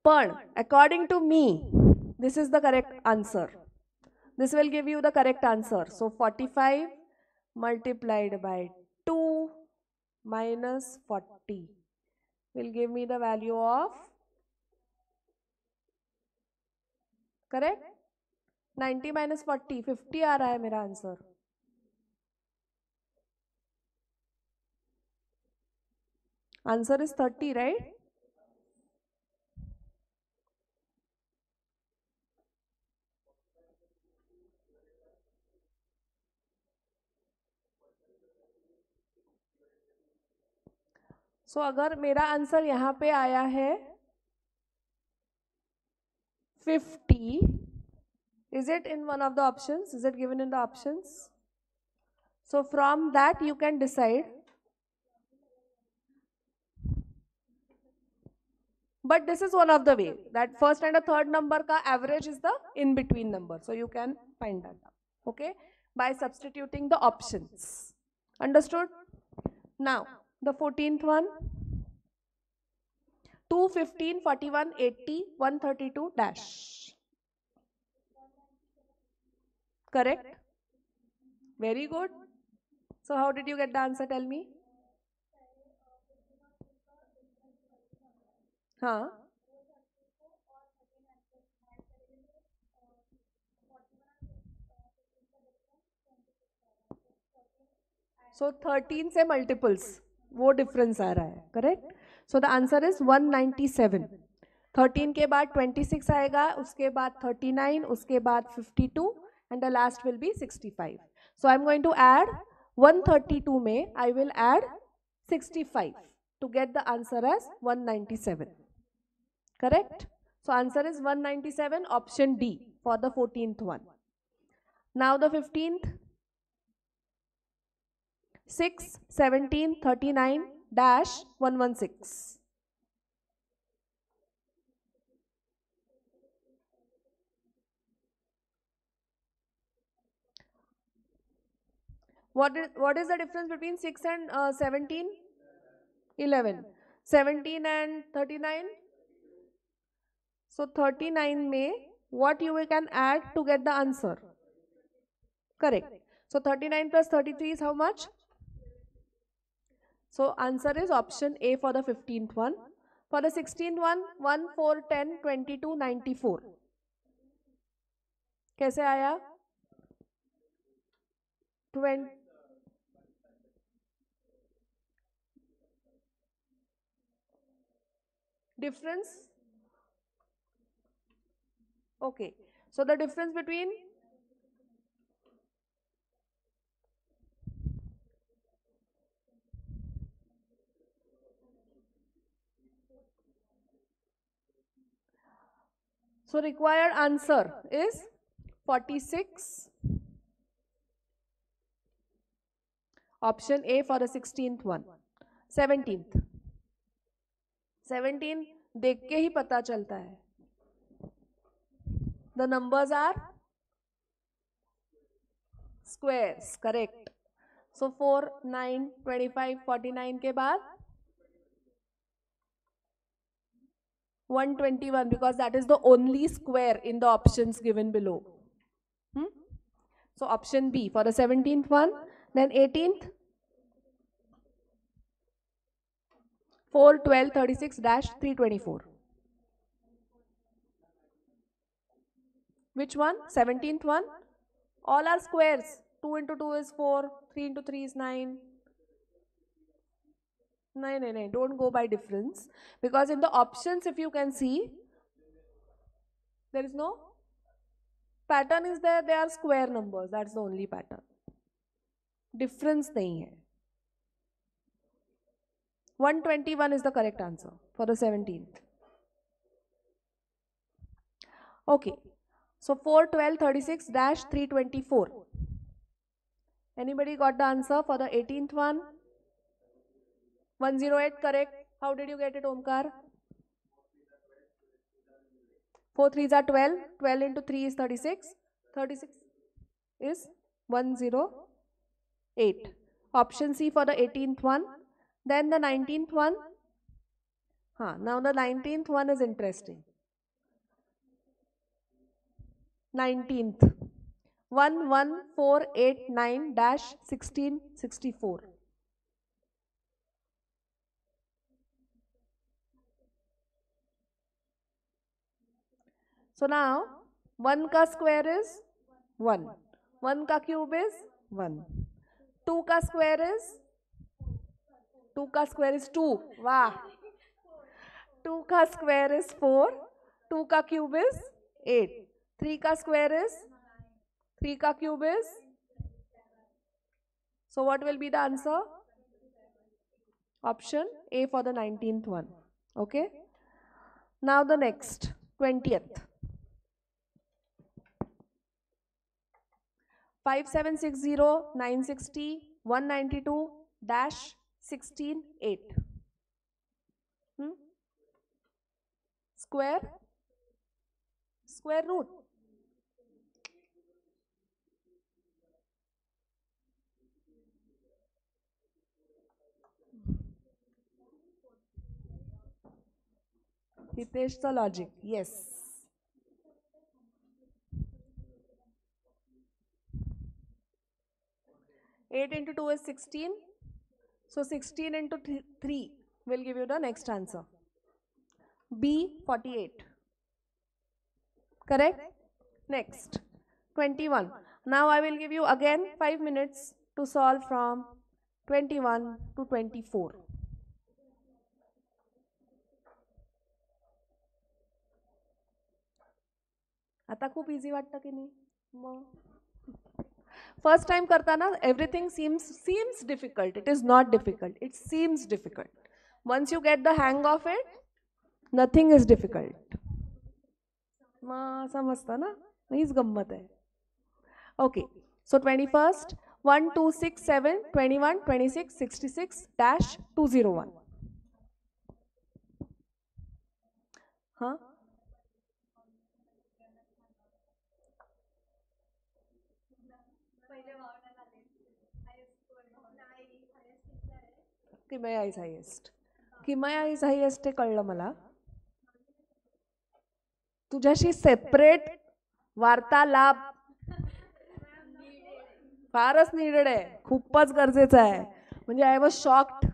पण according to me this is the correct answer. This will give you the correct answer. So 45 multiplied by 2 minus 40 will give me the value of, correct? 90 minus 40, 50 आ रहा है मेरा answer. Answer is 30, right? So अगर मेरा answer यहाँ पे आया है 50, is it in one of the options? Is it given in the options? So from that you can decide. But this is one of the way that first and a third number ka average is the in between number. So you can find that out. Okay, by substituting the options. Understood? Now the 14th one. 2, 15, 41, 80, 132 dash. Correct? Very good. So how did you get the answer? Tell me. हाँ. So 13 से multiples वो difference आ रहा है. Correct? So the answer is 197. 13 के बाद 26 आएगा, उसके बाद 39, उसके बाद 52 and the last will be 65. So I'm going to add 132 में I will add 65 to get the answer as 197. Correct? So answer is 197, option D for the 14th one. Now the 15th. 6, 17, 39 dash 116. What is the difference between 6 and 17? 11. 17 and 39? So 39 may what you can add to get the answer? Correct. So 39 plus 33 is how much? So answer is option A for the 15th one. For the 16th one, 1, 4, 10, 22, 94. कैसे आया? 20. Difference? Okay. So the difference between so required answer is 46. Option A for the 16th one. 17th. 17 देख के ही पता चलता है. The numbers are squares. Correct. So 4, 9, 25, 49 के बाद 121 because that is the only square in the options given below. So option B for the 17th one. Then 18th. 4, 12, 36 dash 324. Which one? 17th one. All are squares. 2 into 2 is 4. 3 into 3 is 9. No. Don't go by difference. Because in the options, if you can see, there is no pattern is there. They are square numbers. That's the only pattern. Difference nahi hai. 121 is the correct answer for the 17th. Okay. So 4, 12, 36 dash 324. Anybody got the answer for the 18th one? 108 correct. How did you get it, Omkar? 4 3s are 12. 12 into 3 is 36. 36 is 108. Option C for the 18th one. Then the 19th one. Now the 19th one is interesting. 19th. 11489 dash 1664. So now 1 ka square is 1. 1 ka cube is 1. 2 ka square is 2 का square is 2. वाह. 2 का square is 4. 2 का cube is 8. 3 का square is 3 का cube is. So what will be the answer? Option A for the 19th one. Okay. Now the next 20th. 5760 960 192 dash 16 8. Square root. Hitesh the logic. Yes. Eight into 2 is 16. So 16 into 3 will give you the next answer. B 48. Correct? Next 21. Now I will give you again 5 minutes to solve from 21 to 24. आता खूप easy वाटतं की नाही? मग first time करताना everything seems difficult. It is not difficult. It seems difficult. Once you get the hang of it, nothing is difficult. मग समजतं ना? हीच गंमत आहे. Okay. So 21st 1 2 6 7 21 26 66 dash 201. Huh? किमया इज हायेस्ट. किमया इज हायेस्ट हे कळलं मला. तुझ्याशी सेपरेट वार्तालाप फारच नीडेड आहे. खूपच गरजेचं आहे. म्हणजे आय वॉज शॉक्ड.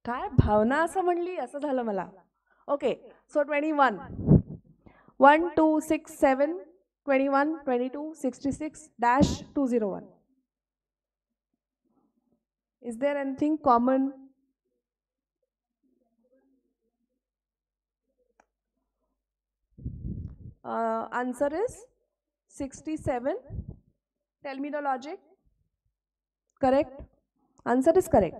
काय भावना असं म्हणली असं झालं मला. Okay. So 21 1 2 6 7 21 22 66 dash 201. Is there anything common? Answer is 67. Tell me the logic. Correct? Answer is correct.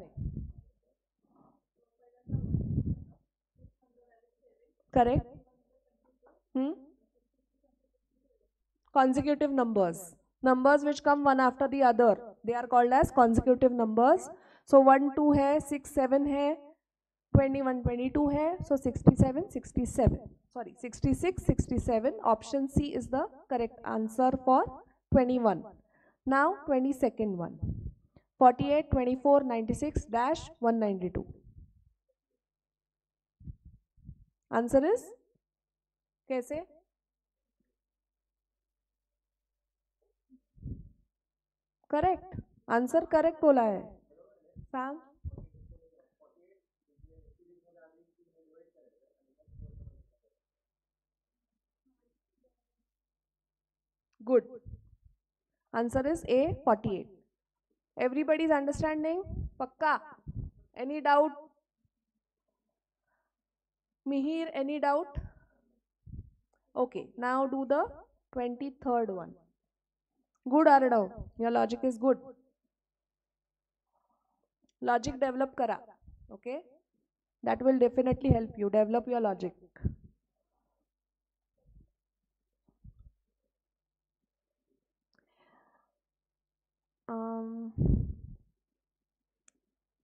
Correct? Consecutive numbers. Numbers which come one after the other. They are called as consecutive numbers. So 1 2 है, 6 7 है, 21 22 है. So 67 67. Sorry, 66 67. Option C is the correct answer for 21. Now 22nd one. 48 24 96 dash 192. Answer is कैसे? Correct. Answer correct बोला है. सांग. Good. Answer is A 48. Everybody is understanding? पक्का? Any doubt? Mihir, any doubt? Okay, now do the 23rd one. Good, Aradav. Your logic is good. Logic develop kara. Okay? That will definitely help you develop your logic.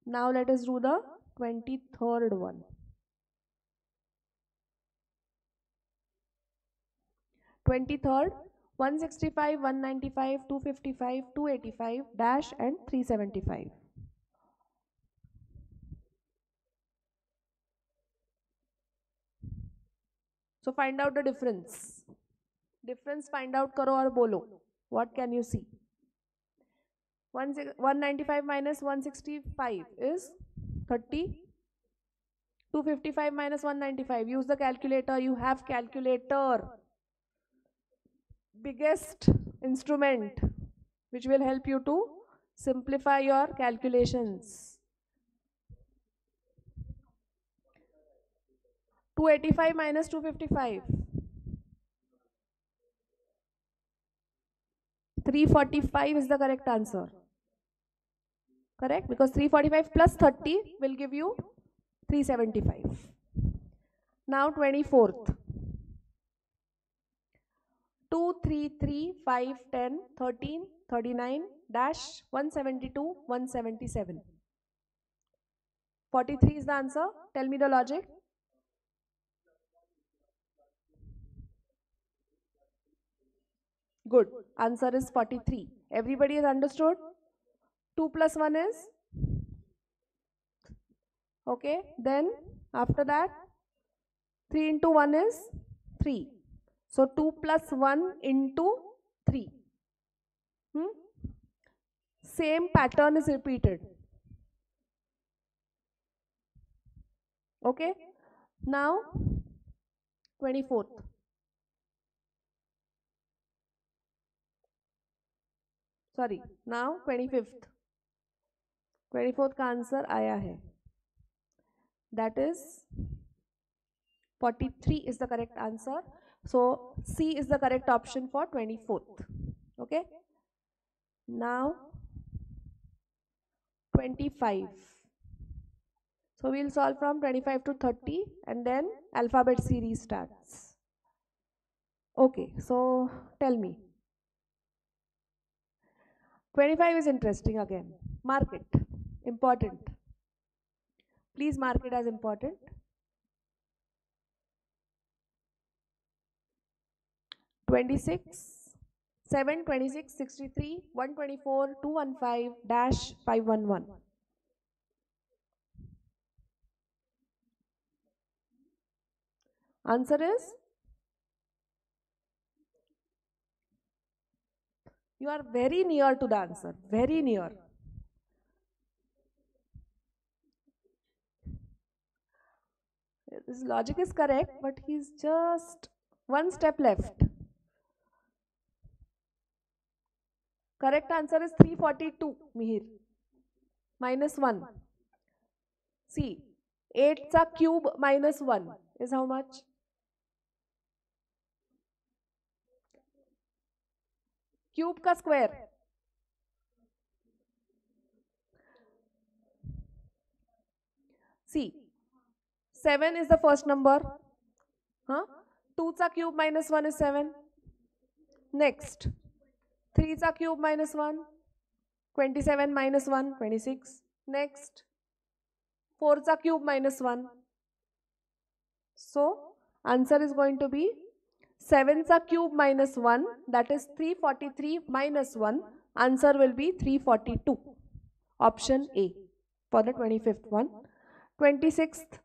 Now let us do the 23rd one. 23rd 165 195 255 285 dash and 375. So find out the difference. Difference find out karo aur bolo. What can you see? 195 minus 165 is 30. 255 minus 195. Use the calculator. You have calculator. Biggest instrument which will help you to simplify your calculations. 285 minus 255. 345 is the correct answer. Correct? Because 345 plus 30 will give you 375. Now 24th. 2, 3, 3, 5, 10, 13, 39, dash, 172, 177. 43 is the answer. Tell me the logic. Good. Answer is 43. Everybody has understood? 2 plus 1 is? Okay. Then after that, 3 into 1 is 3. So 2 plus 1 into 3. Same pattern is repeated. Okay. Now 24th. Sorry. Now 25th. 24th का answer आया है. That is 43 is the correct answer. So C is the correct option for 24th. Okay. Now 25. So we'll solve from 25 to 30 and then alphabet series starts. Okay. So tell me. 25 is interesting again. Mark it. Important. Please mark it as important. 26, 7, 26, 63, 124, 215, dash, 511. Answer is? You are very near to the answer. Very near. His logic is correct, but he's just one step left. Correct answer is 342, Mihir. Minus 1. See, 8 चा cube minus 1 is how much? Cube का square. See, 7 is the first number. 2 चा cube minus 1 is 7. Next, 3 चा cube minus 1. 27 minus 1, 26. Next, 4 चा cube minus 1. So, answer is going to be 7 चा cube minus 1, that is 343 minus 1. Answer will be 342. Option A for the 25th one. 26th.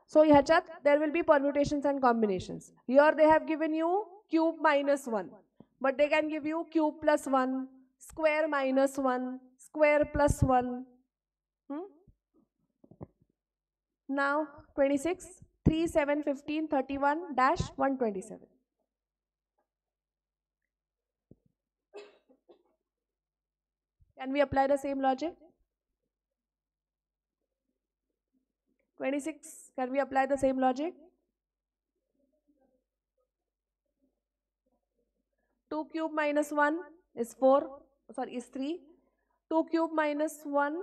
So, ह्याच्यात there will be permutations and combinations. Here they have given you cube minus 1. But they can give you cube plus 1, square minus 1, square plus 1. Now 26, 3, 7, 15, 31, dash 127. Can we apply the same logic? 26, can we apply the same logic? 2 cube minus 1 is 4, sorry, is 3. 2 cube minus 1.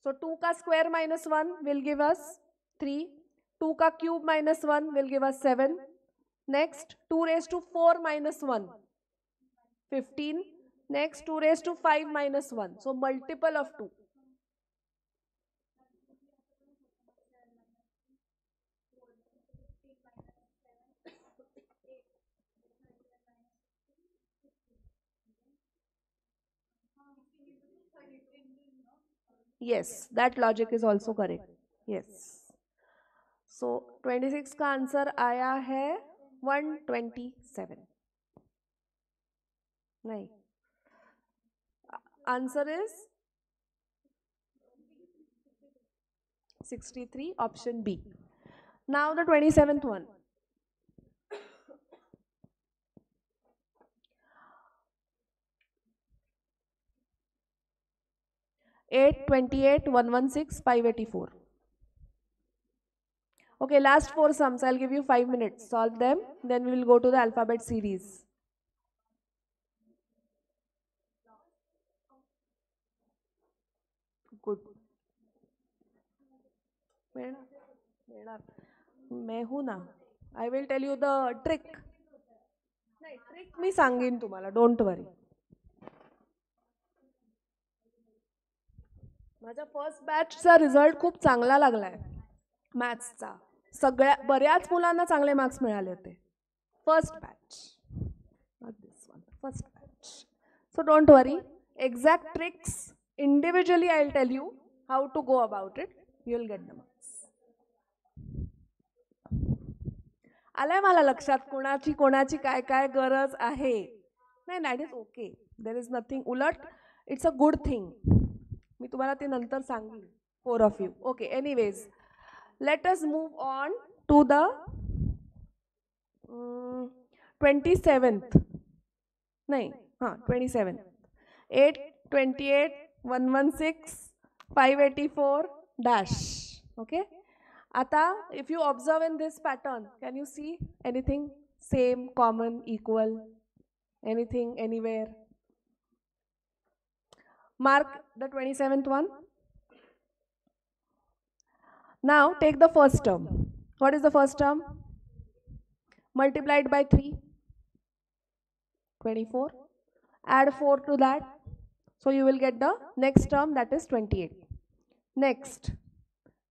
So 2 ka square minus 1 will give us 3. 2 ka cube minus 1 will give us 7. Next, 2 raised to 4 minus 1, 15. Next, 2 raised to 5 minus 1. So multiple of 2. Yes, that logic is also correct. Yes. So 26 का answer आया है 127. नहीं. Answer is 63, option B. Now the 27th one. 8, 28, 116, 584. Okay, last 4 sums. I'll give you 5 minutes. Solve them. Then we will go to the alphabet series. Good. मैं हूँ ना. I will tell you the trick. नाही, trick मी सांगेन तुम्हाला. Don't worry. माझा first बॅचचा result खूप चांगला लागलाय मॅथ्सचा. बऱ्याच मुलांना चांगले मार्क्स मिळाले होते. First batch, not this one, first batch. So don't worry. Exact tricks individually I will tell you how to go about it. You will get the marks. आलाय मला लक्षात कोणाची काय काय गरज आहे. नाही, that is okay. There is nothing. उलट इट्स अ गुड थिंग. मी तुम्हाला ते नंतर सांगेन. 4 of you. Okay, anyways, let us move on to the 27th. नहीं, हाँ 27th. 8, 28, 116, 584 dash. Okay. आता if you observe in this pattern, can you see anything same, common, equal, anything, anywhere? Mark the 27th one. Now take the first term. What is the first term? Multiplied by 3, 24. Add 4 to that. So you will get the next term, that is 28. Next,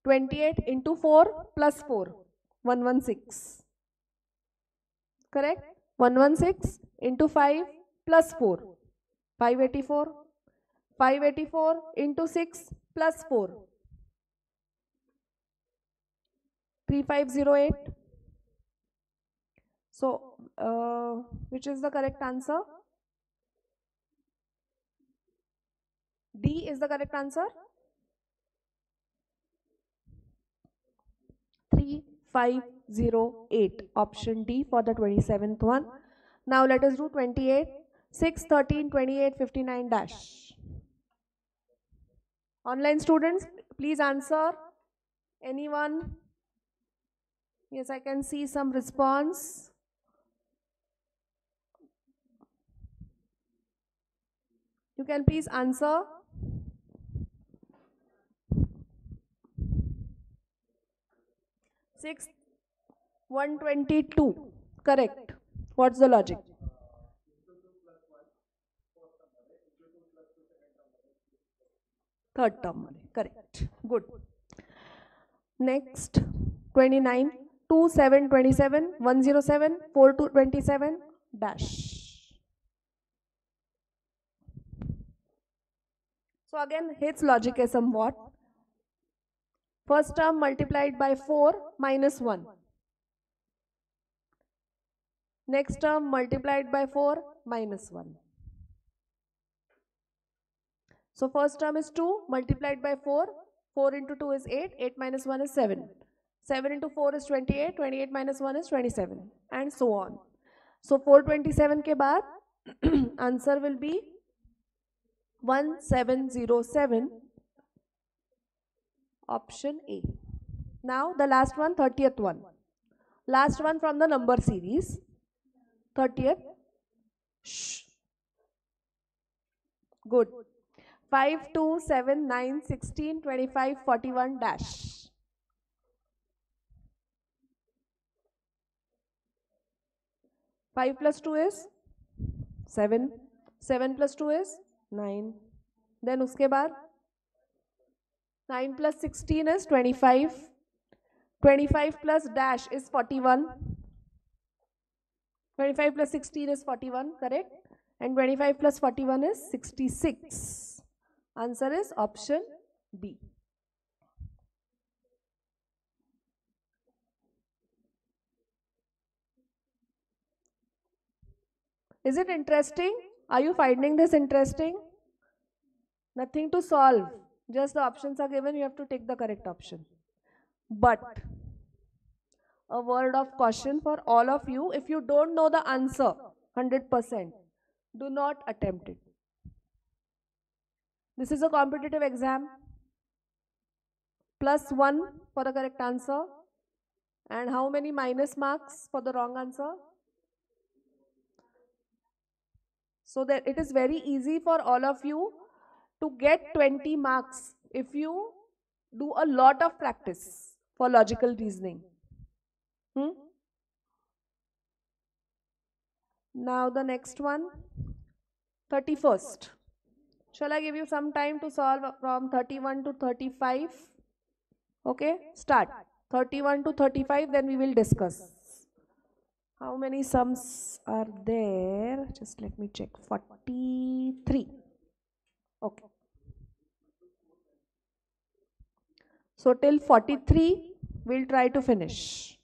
28 into 4 plus 4, 116. Correct? 116 into 5 plus 4, 584. 584 into 6 plus 4, 3508. So, which is the correct answer? D is the correct answer. 3508. Option D for the 27th one. Now let us do 28. 6, 13, 28, 59 dash. Online students, please answer. Anyone? Yes, I can see some response. You can please answer. 6, 122. Correct. What's the logic? Third term. Correct. Good. Next, 29. 2, 7, 27, 107, 4, 2, 27 dash. So again, its logic is somewhat. First term multiplied by 4 minus 1. Next term multiplied by 4 minus 1. So first term is 2 multiplied by 4. 4 into 2 is 8. 8 minus 1 is 7. 7 into 4 is 28. 28 minus 1 is 27. And so on. So 427 के बाद answer will be 1707. Option A. Now the last one, 30th one. Last one from the number series. 30th. Shh. Good. 5, 2, 7, 9, 16, 25, 41 dash. Five plus 2 is 7. 7 plus 2 is 9. Then उसके बाद 9 plus 16 is 25. 25 plus dash is 41. 25 plus 16 is 41, correct? And 25 plus 41 is 66. Answer is option B. Is it interesting? Are you finding this interesting? Nothing to solve. Just the options are given. You have to take the correct option. But a word of caution for all of you. If you don't know the answer 100%, do not attempt it. This is a competitive exam. +1 for the correct answer. And how many minus marks for the wrong answer? So that it is very easy for all of you to get 20 marks if you do a lot of practice for logical reasoning. Now the next one, 31st. Shall I give you some time to solve from 31 to 35? Okay, start. 31 to 35, then we will discuss. How many sums are there? Just let me check. 43. Okay. So till 43, we'll try to finish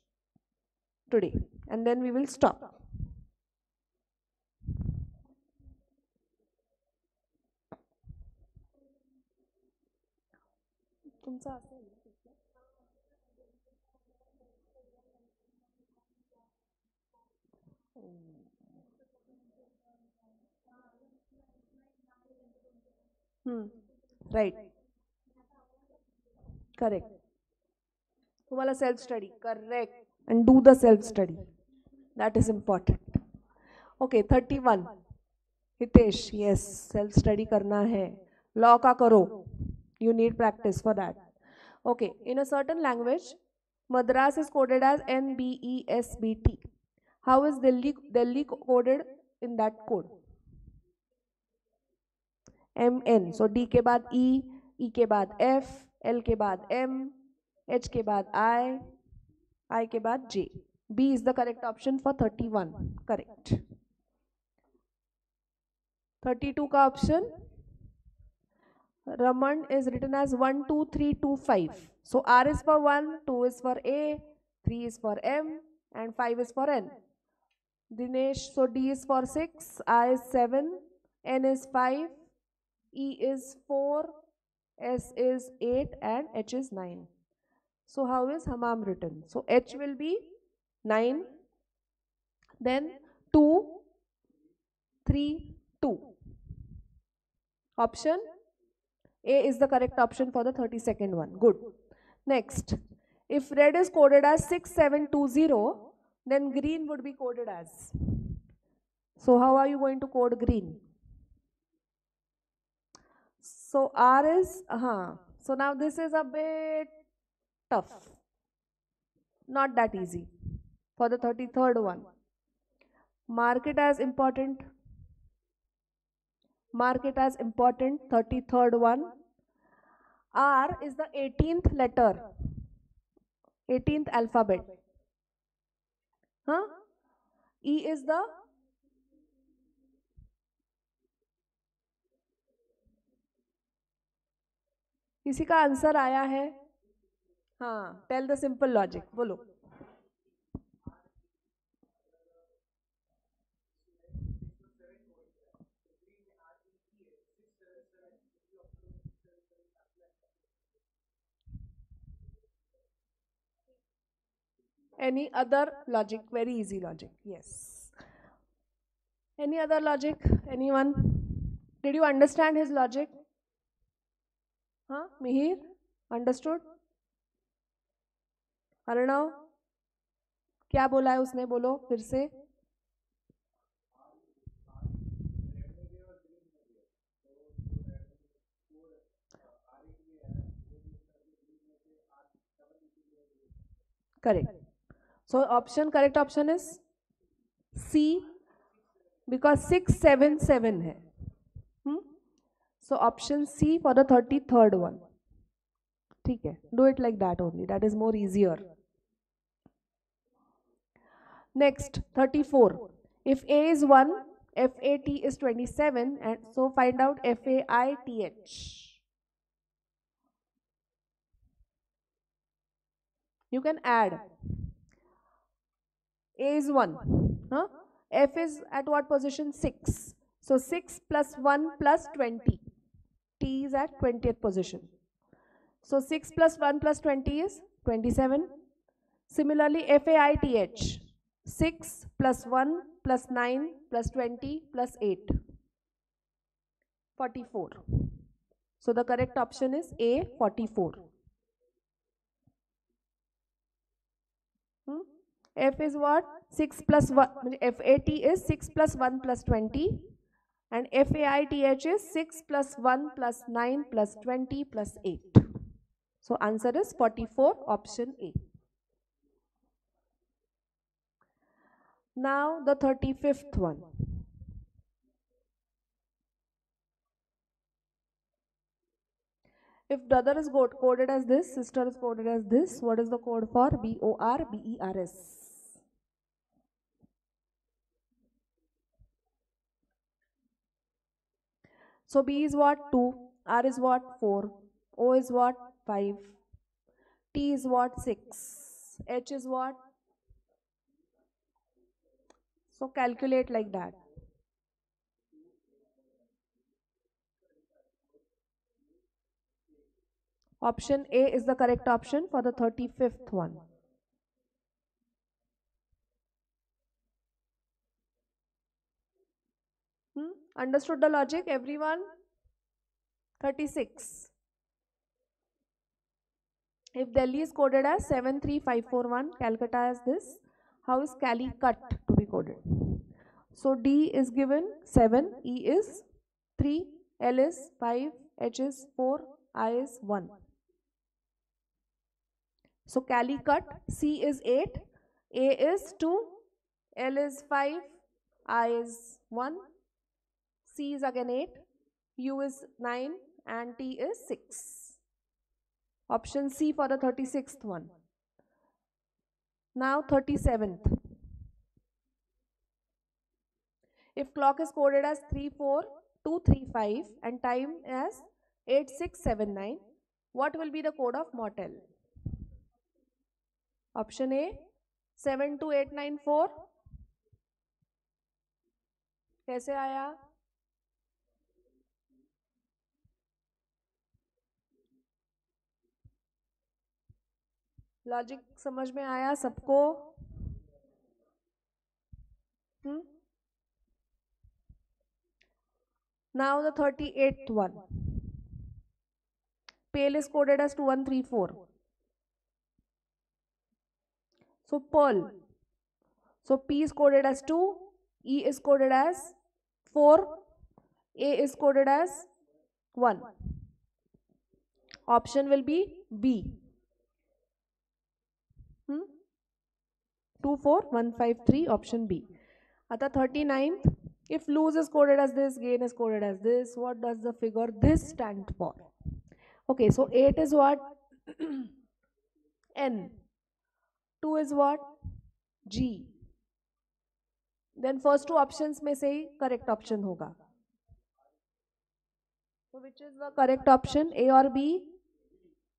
today. And then we will stop. तुमचा असेल. Right. Correct. तुम्हाला self study. Correct. And do the self study. That is important. Okay, 31. Hitesh, yes, self study karna hai. Law ka karo. You need practice for that. Okay, in a certain language, Madras is coded as NBESBT. How is Delhi coded in that code? MN. So D के बाद E, E के बाद F, L के बाद M, H के बाद I के बाद J. B is the correct option for 31. Correct. 32 का option. Raman is written as 1, 2, 3, 2, 5. So R is for 1, 2 is for A, 3 is for M, and 5 is for N. Dinesh, so D is for 6, I is 7, N is 5, E is 4, S is 8, and H is 9. So how is Hammam written? So H will be 9, then 2, 3, 2. Option A is the correct option for the 32nd one. Good. Next, if red is coded as 6720, then green would be coded as. So how are you going to code green? So R is, so now this is a bit tough. Not that easy for the 33rd one. Mark it as important. Mark it as important, 33rd one. R is the 18th letter, 18th alphabet. E is the किसी का answer आया है? हाँ, tell the simple logic, बोलो. Any other logic? Very easy logic. Yes. Any other logic? Anyone? Did you understand his logic? Mihir? Understood? Arnav क्या बोला है उसने? बोलो फिर से. Correct. So correct option is C, because 677 है. So option C for the 33rd one. ठीक है. Do it like that only. That is more easier. Next, 34. If A is 1, FAT is 27, and so find out FAITH. You can add. A is 1. F is at what position? 6. So 6 plus 1 plus 20. T is at 20th position. So 6 plus 1 plus 20 is 27. Similarly, FAITH. 6 plus 1 plus 9 plus 20 plus 8. 44. So the correct option is A, 44. F is what? 6 plus 1, FAT is 6 plus 1 plus 20, and FAITH is 6 plus 1 plus 9 plus 20 plus 8. So answer is 44, option A. Now the 35th one. If brother is coded as this, sister is coded as this, what is the code for BORBERS? So B is what? 2, R is what? 4, O is what? 5, T is what? 6, H is what? So calculate like that. Option A is the correct option for the 35th one. Understood the logic, everyone? 36. If Delhi is coded as 73541, Calcutta as this, how is Calicut to be coded? So D is given 7, E is 3, L is 5, H is 4, I is 1. So Calicut, C is 8, A is 2, L is 5, I is 1, C is again 8, U is 9, and T is 6. Option C for the 36th one. Now 37th. If clock is coded as 34235 and time as 8679, what will be the code of Motel? Option A 72894. कैसे आया? Logic समझ में आया सबको? Now the 38th one. Pale is coded as 2134. So Pearl. So P is coded as 2, E is coded as 4, A is coded as 1. Option will be B. 24153, option B. At the 39th, if lose is coded as this, gain is coded as this, what does the figure this stand for? Okay, so 8 is what? N. 2 is what? G. Then first two options में से ही correct option होगा. So which is the correct option, A or B?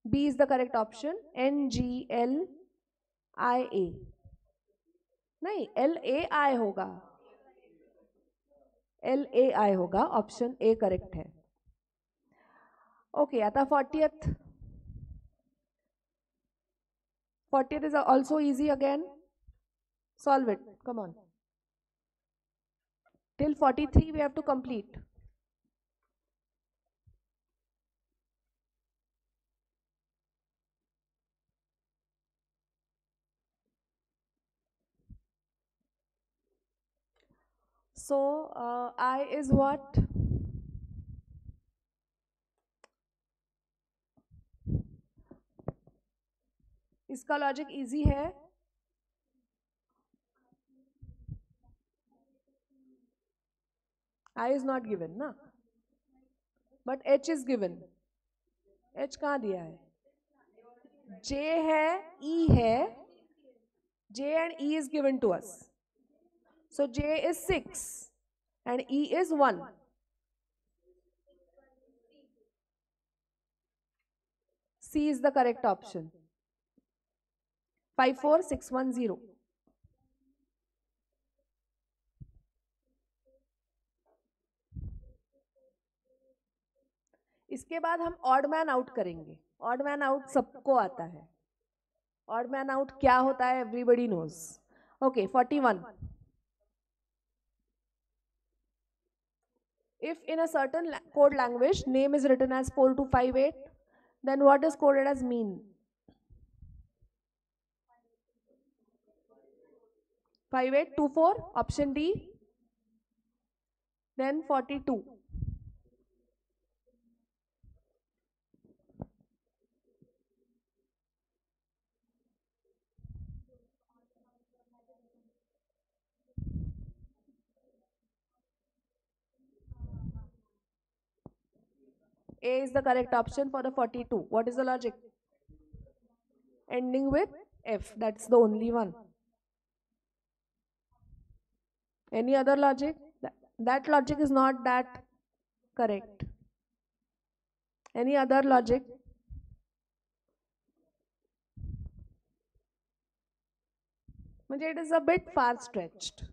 B is the correct option. N G L I A. नहीं, L A I होगा. L A I होगा. Option A correct है. Okay, आता 40th. 40th is also easy again. Solve it. Come on. Till 43 we have to complete. So I is what? इसका logic easy है. I is not given ना, but H is given. H कहाँ दिया है? J है, E है. J and E is given to us. So J is 6 and E is 1. C is the correct option. 54610. इसके बाद हम ऑड मैन आउट करेंगे. ऑड मैन आउट सबको आता है. ऑड मैन आउट क्या होता है? Everybody knows. Okay, 41. If in a certain code language name is written as 4258, then what is coded as mean? 5824, option D. Then 42. A is the correct option for the 42. What is the logic? Ending with F. That's the only one. Any other logic? That logic is not that correct. Any other logic? It is a bit far stretched.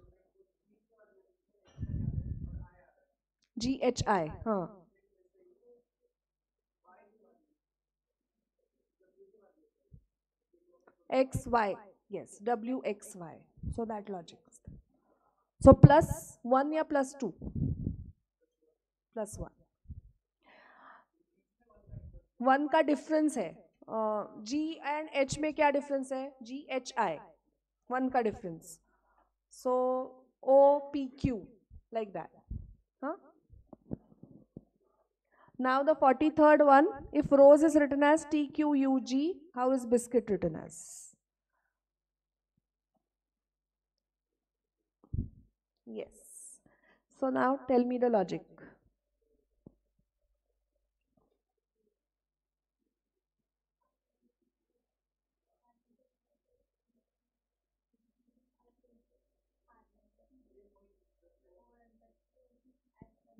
GHI. Huh. XY. Yes, WXY. So that logic is there. So plus 1 या plus 2? Plus 1. 1 का difference है. G and H में क्या difference है? GHI. 1 का difference. So OPQ. Like that. Huh? Now the 43rd one. If rose is written as TQUG, how is biscuit written as? Yes. So now tell me the logic.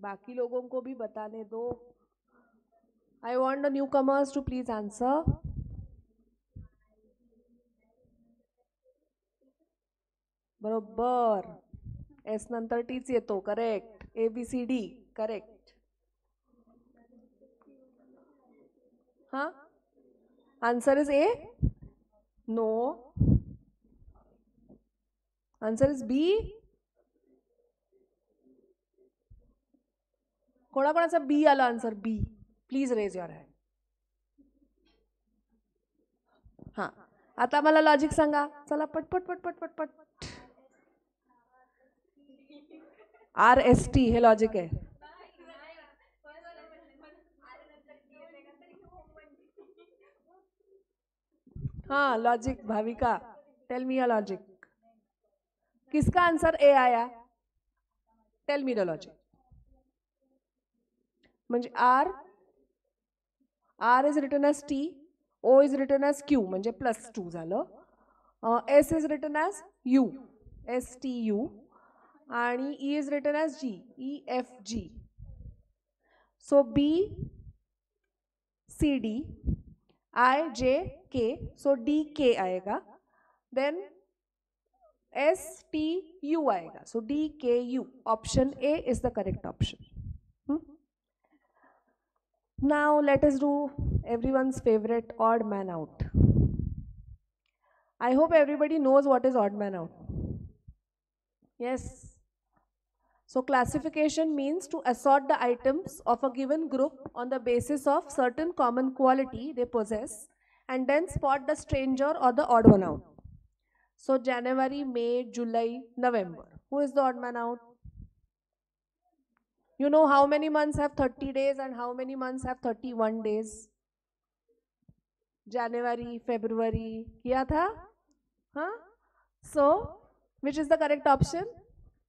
बाकी लोगों को भी बताने दो. I want the newcomers to please answer. बरोबर. S नंतर Tच येतो. Correct. ABCD. Correct. Huh? Answer is A? No. Answer is B? कोणाकोणाचा B आला answer? B. Please raise your hand. हां. आता मला लॉजिक सांगा. चला पटपट पटपट पटपट. RST हे लॉजिक आहे. हाँ logic. Bhavika tell me a logic. किसका आंसर ए आया? Tell me the logic. म्हणजे R is written as T, O is written as Q म्हणजे +2 झालं. S is written as U, STU आणि E is written as G, EFG. So B, CD, I, J, K. So DK आएगा. Then STU आएगा. So DKU. Option A is the correct option. Now let us do everyone's favorite odd man out. I hope everybody knows what is odd man out. Yes. So classification means to assort the items of a given group on the basis of certain common quality they possess and then spot the stranger or the odd one out. So January, May, July, November. Who is the odd man out? You know how many months have 30 days and how many months have 31 days? January, February. किया था? Huh? So, which is the correct option?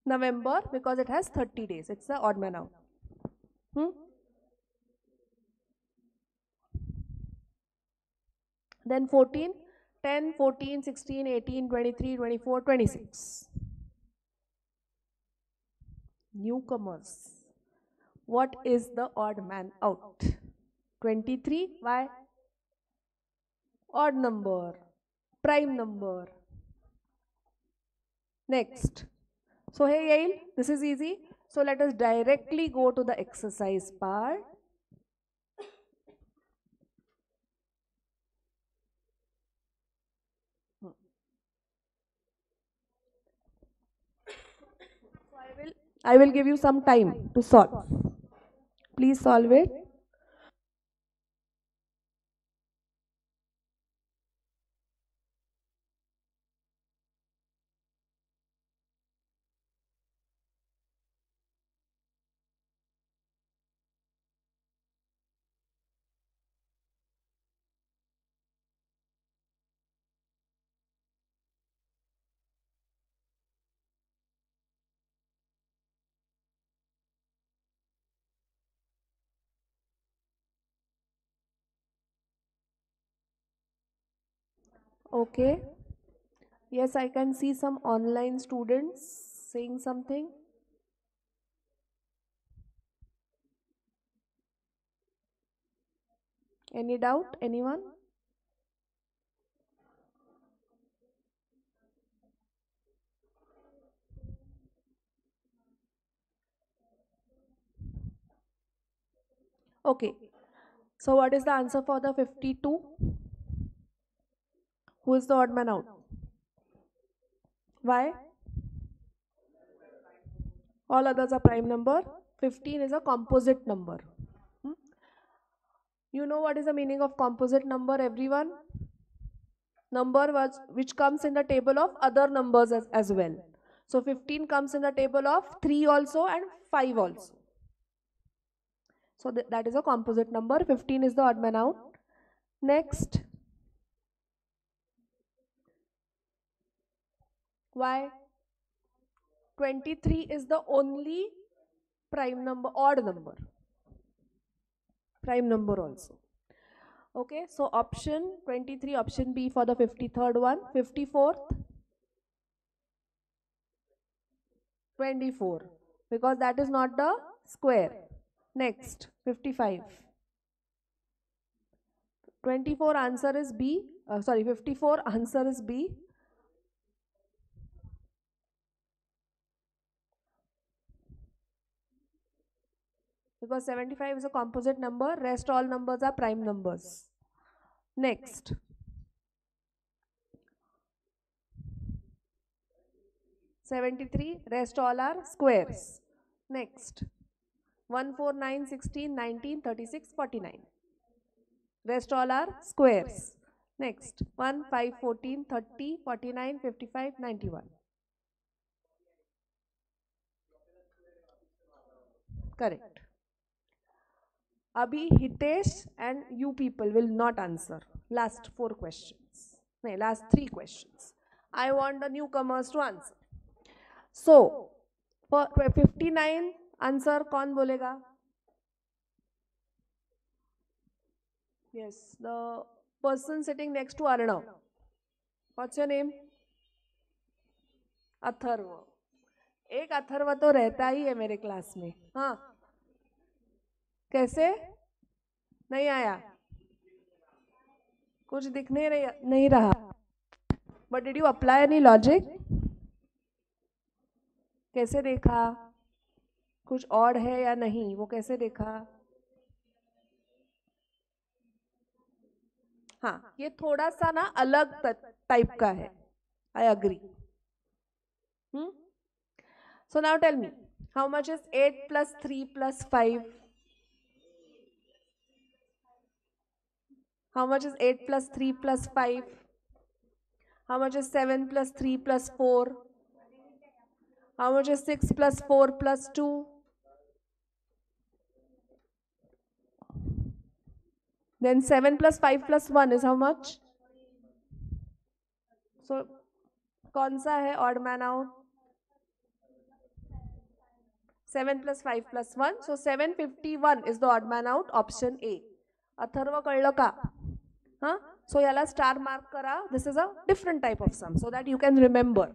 November, because it has 30 days. It's the odd man out. Then 14, 10, 14, 16, 18, 23, 24, 26. Newcomers. What is the odd man out? 23. Why? Odd number. Prime number. Next. So hey Yael, this is easy. So let us directly go to the exercise part. So I will give you some time to solve. Please solve it. Okay. Yes, I can see some online students saying something. Any doubt? Anyone? Okay. So what is the answer for the 52? Who is the odd man out? Why? All others are prime number. 15 is a composite number. Hmm? You know what is the meaning of composite number, everyone? Number which comes in the table of other numbers as well. So 15 comes in the table of 3 also and 5 also. So that is a composite number. 15 is the odd man out. Next. Why? 23 is the only prime number, odd number. Prime number also. Okay, so option 23, option B for the 53rd one. 54th, 24, because that is not the square. Next, 55. 24 answer is B. Sorry, 54 answer is B. Because 75 is a composite number, rest all numbers are prime numbers. Next. 73, rest all are squares. Next. 1, 4, 9, 16, 19, 36, 49. Rest all are squares. Next. 1, 5, 14, 30, 49, 55, 91. Correct. Abhi, Hitesh and you people will not answer. Last 4 questions. No, last 3 questions. I want the newcomers to answer. So, for 59 answer कौन बोलेगा? Yes, the person sitting next to Arnav. What's your name? Atharva. एक अथर्व तो रहता ही है मेरे class में. हाँ, कैसे? नहीं आया, कुछ दिख नहीं रहा. But did you apply any logic? कैसे देखा? कुछ और है या नहीं, वो कैसे देखा? हाँ, ये थोड़ा सा ना अलग टाइप का है. I agree. So now tell me, how much is 8 plus 3 plus 5? How much is 8 plus 3 plus 5? How much is 7 plus 3 plus 4? How much is 6 plus 4 plus 2? Then 7 plus 5 plus 1 is how much? So, कौन सा है odd man out? 7 plus 5 plus 1. So, 751 is the odd man out, option A. Atharva कळलं का? हाँ? So, याला star mark करा. This is a different type of sum, so that you can remember.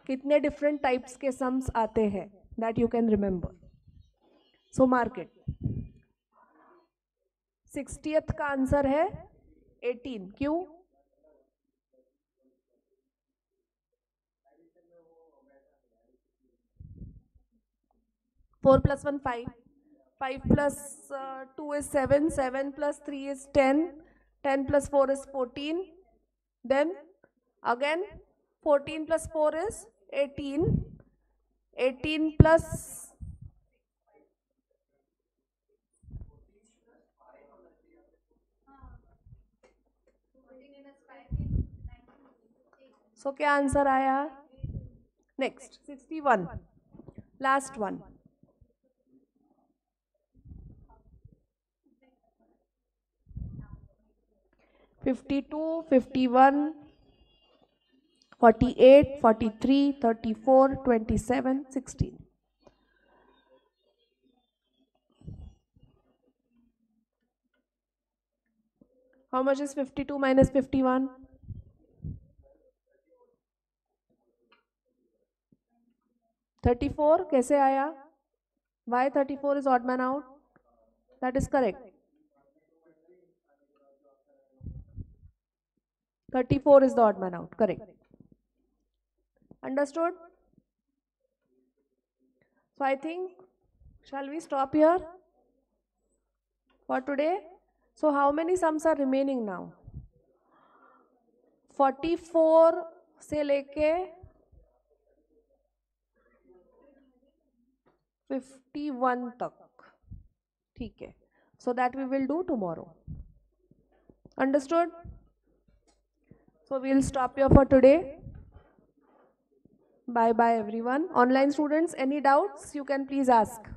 कितने different types के sums आते हैं, that you can remember. So, mark it. 60th का आंसर है 18. क्यों? 4 plus 1, 5. 5 plus 2 is 7. 7 plus 3 is 10. 10 plus 4 is 14. Then again 14 plus 4 is 18. 18 plus 'So क्या answer आया? Next, 61. Last one. 52, 51, 48, 43, 34, 27, 16. How much is 52 minus 51? 34 कैसे आया? Why 34 is odd man out? That is correct. 34 is the odd man out, correct. Understood? So I think, shall we stop here for today? So how many sums are remaining now? 44 से लेके 51 तक, ठीक है. So that we will do tomorrow. Understood? So we'll stop here for today. Bye bye everyone. Online students, any doubts you can please ask.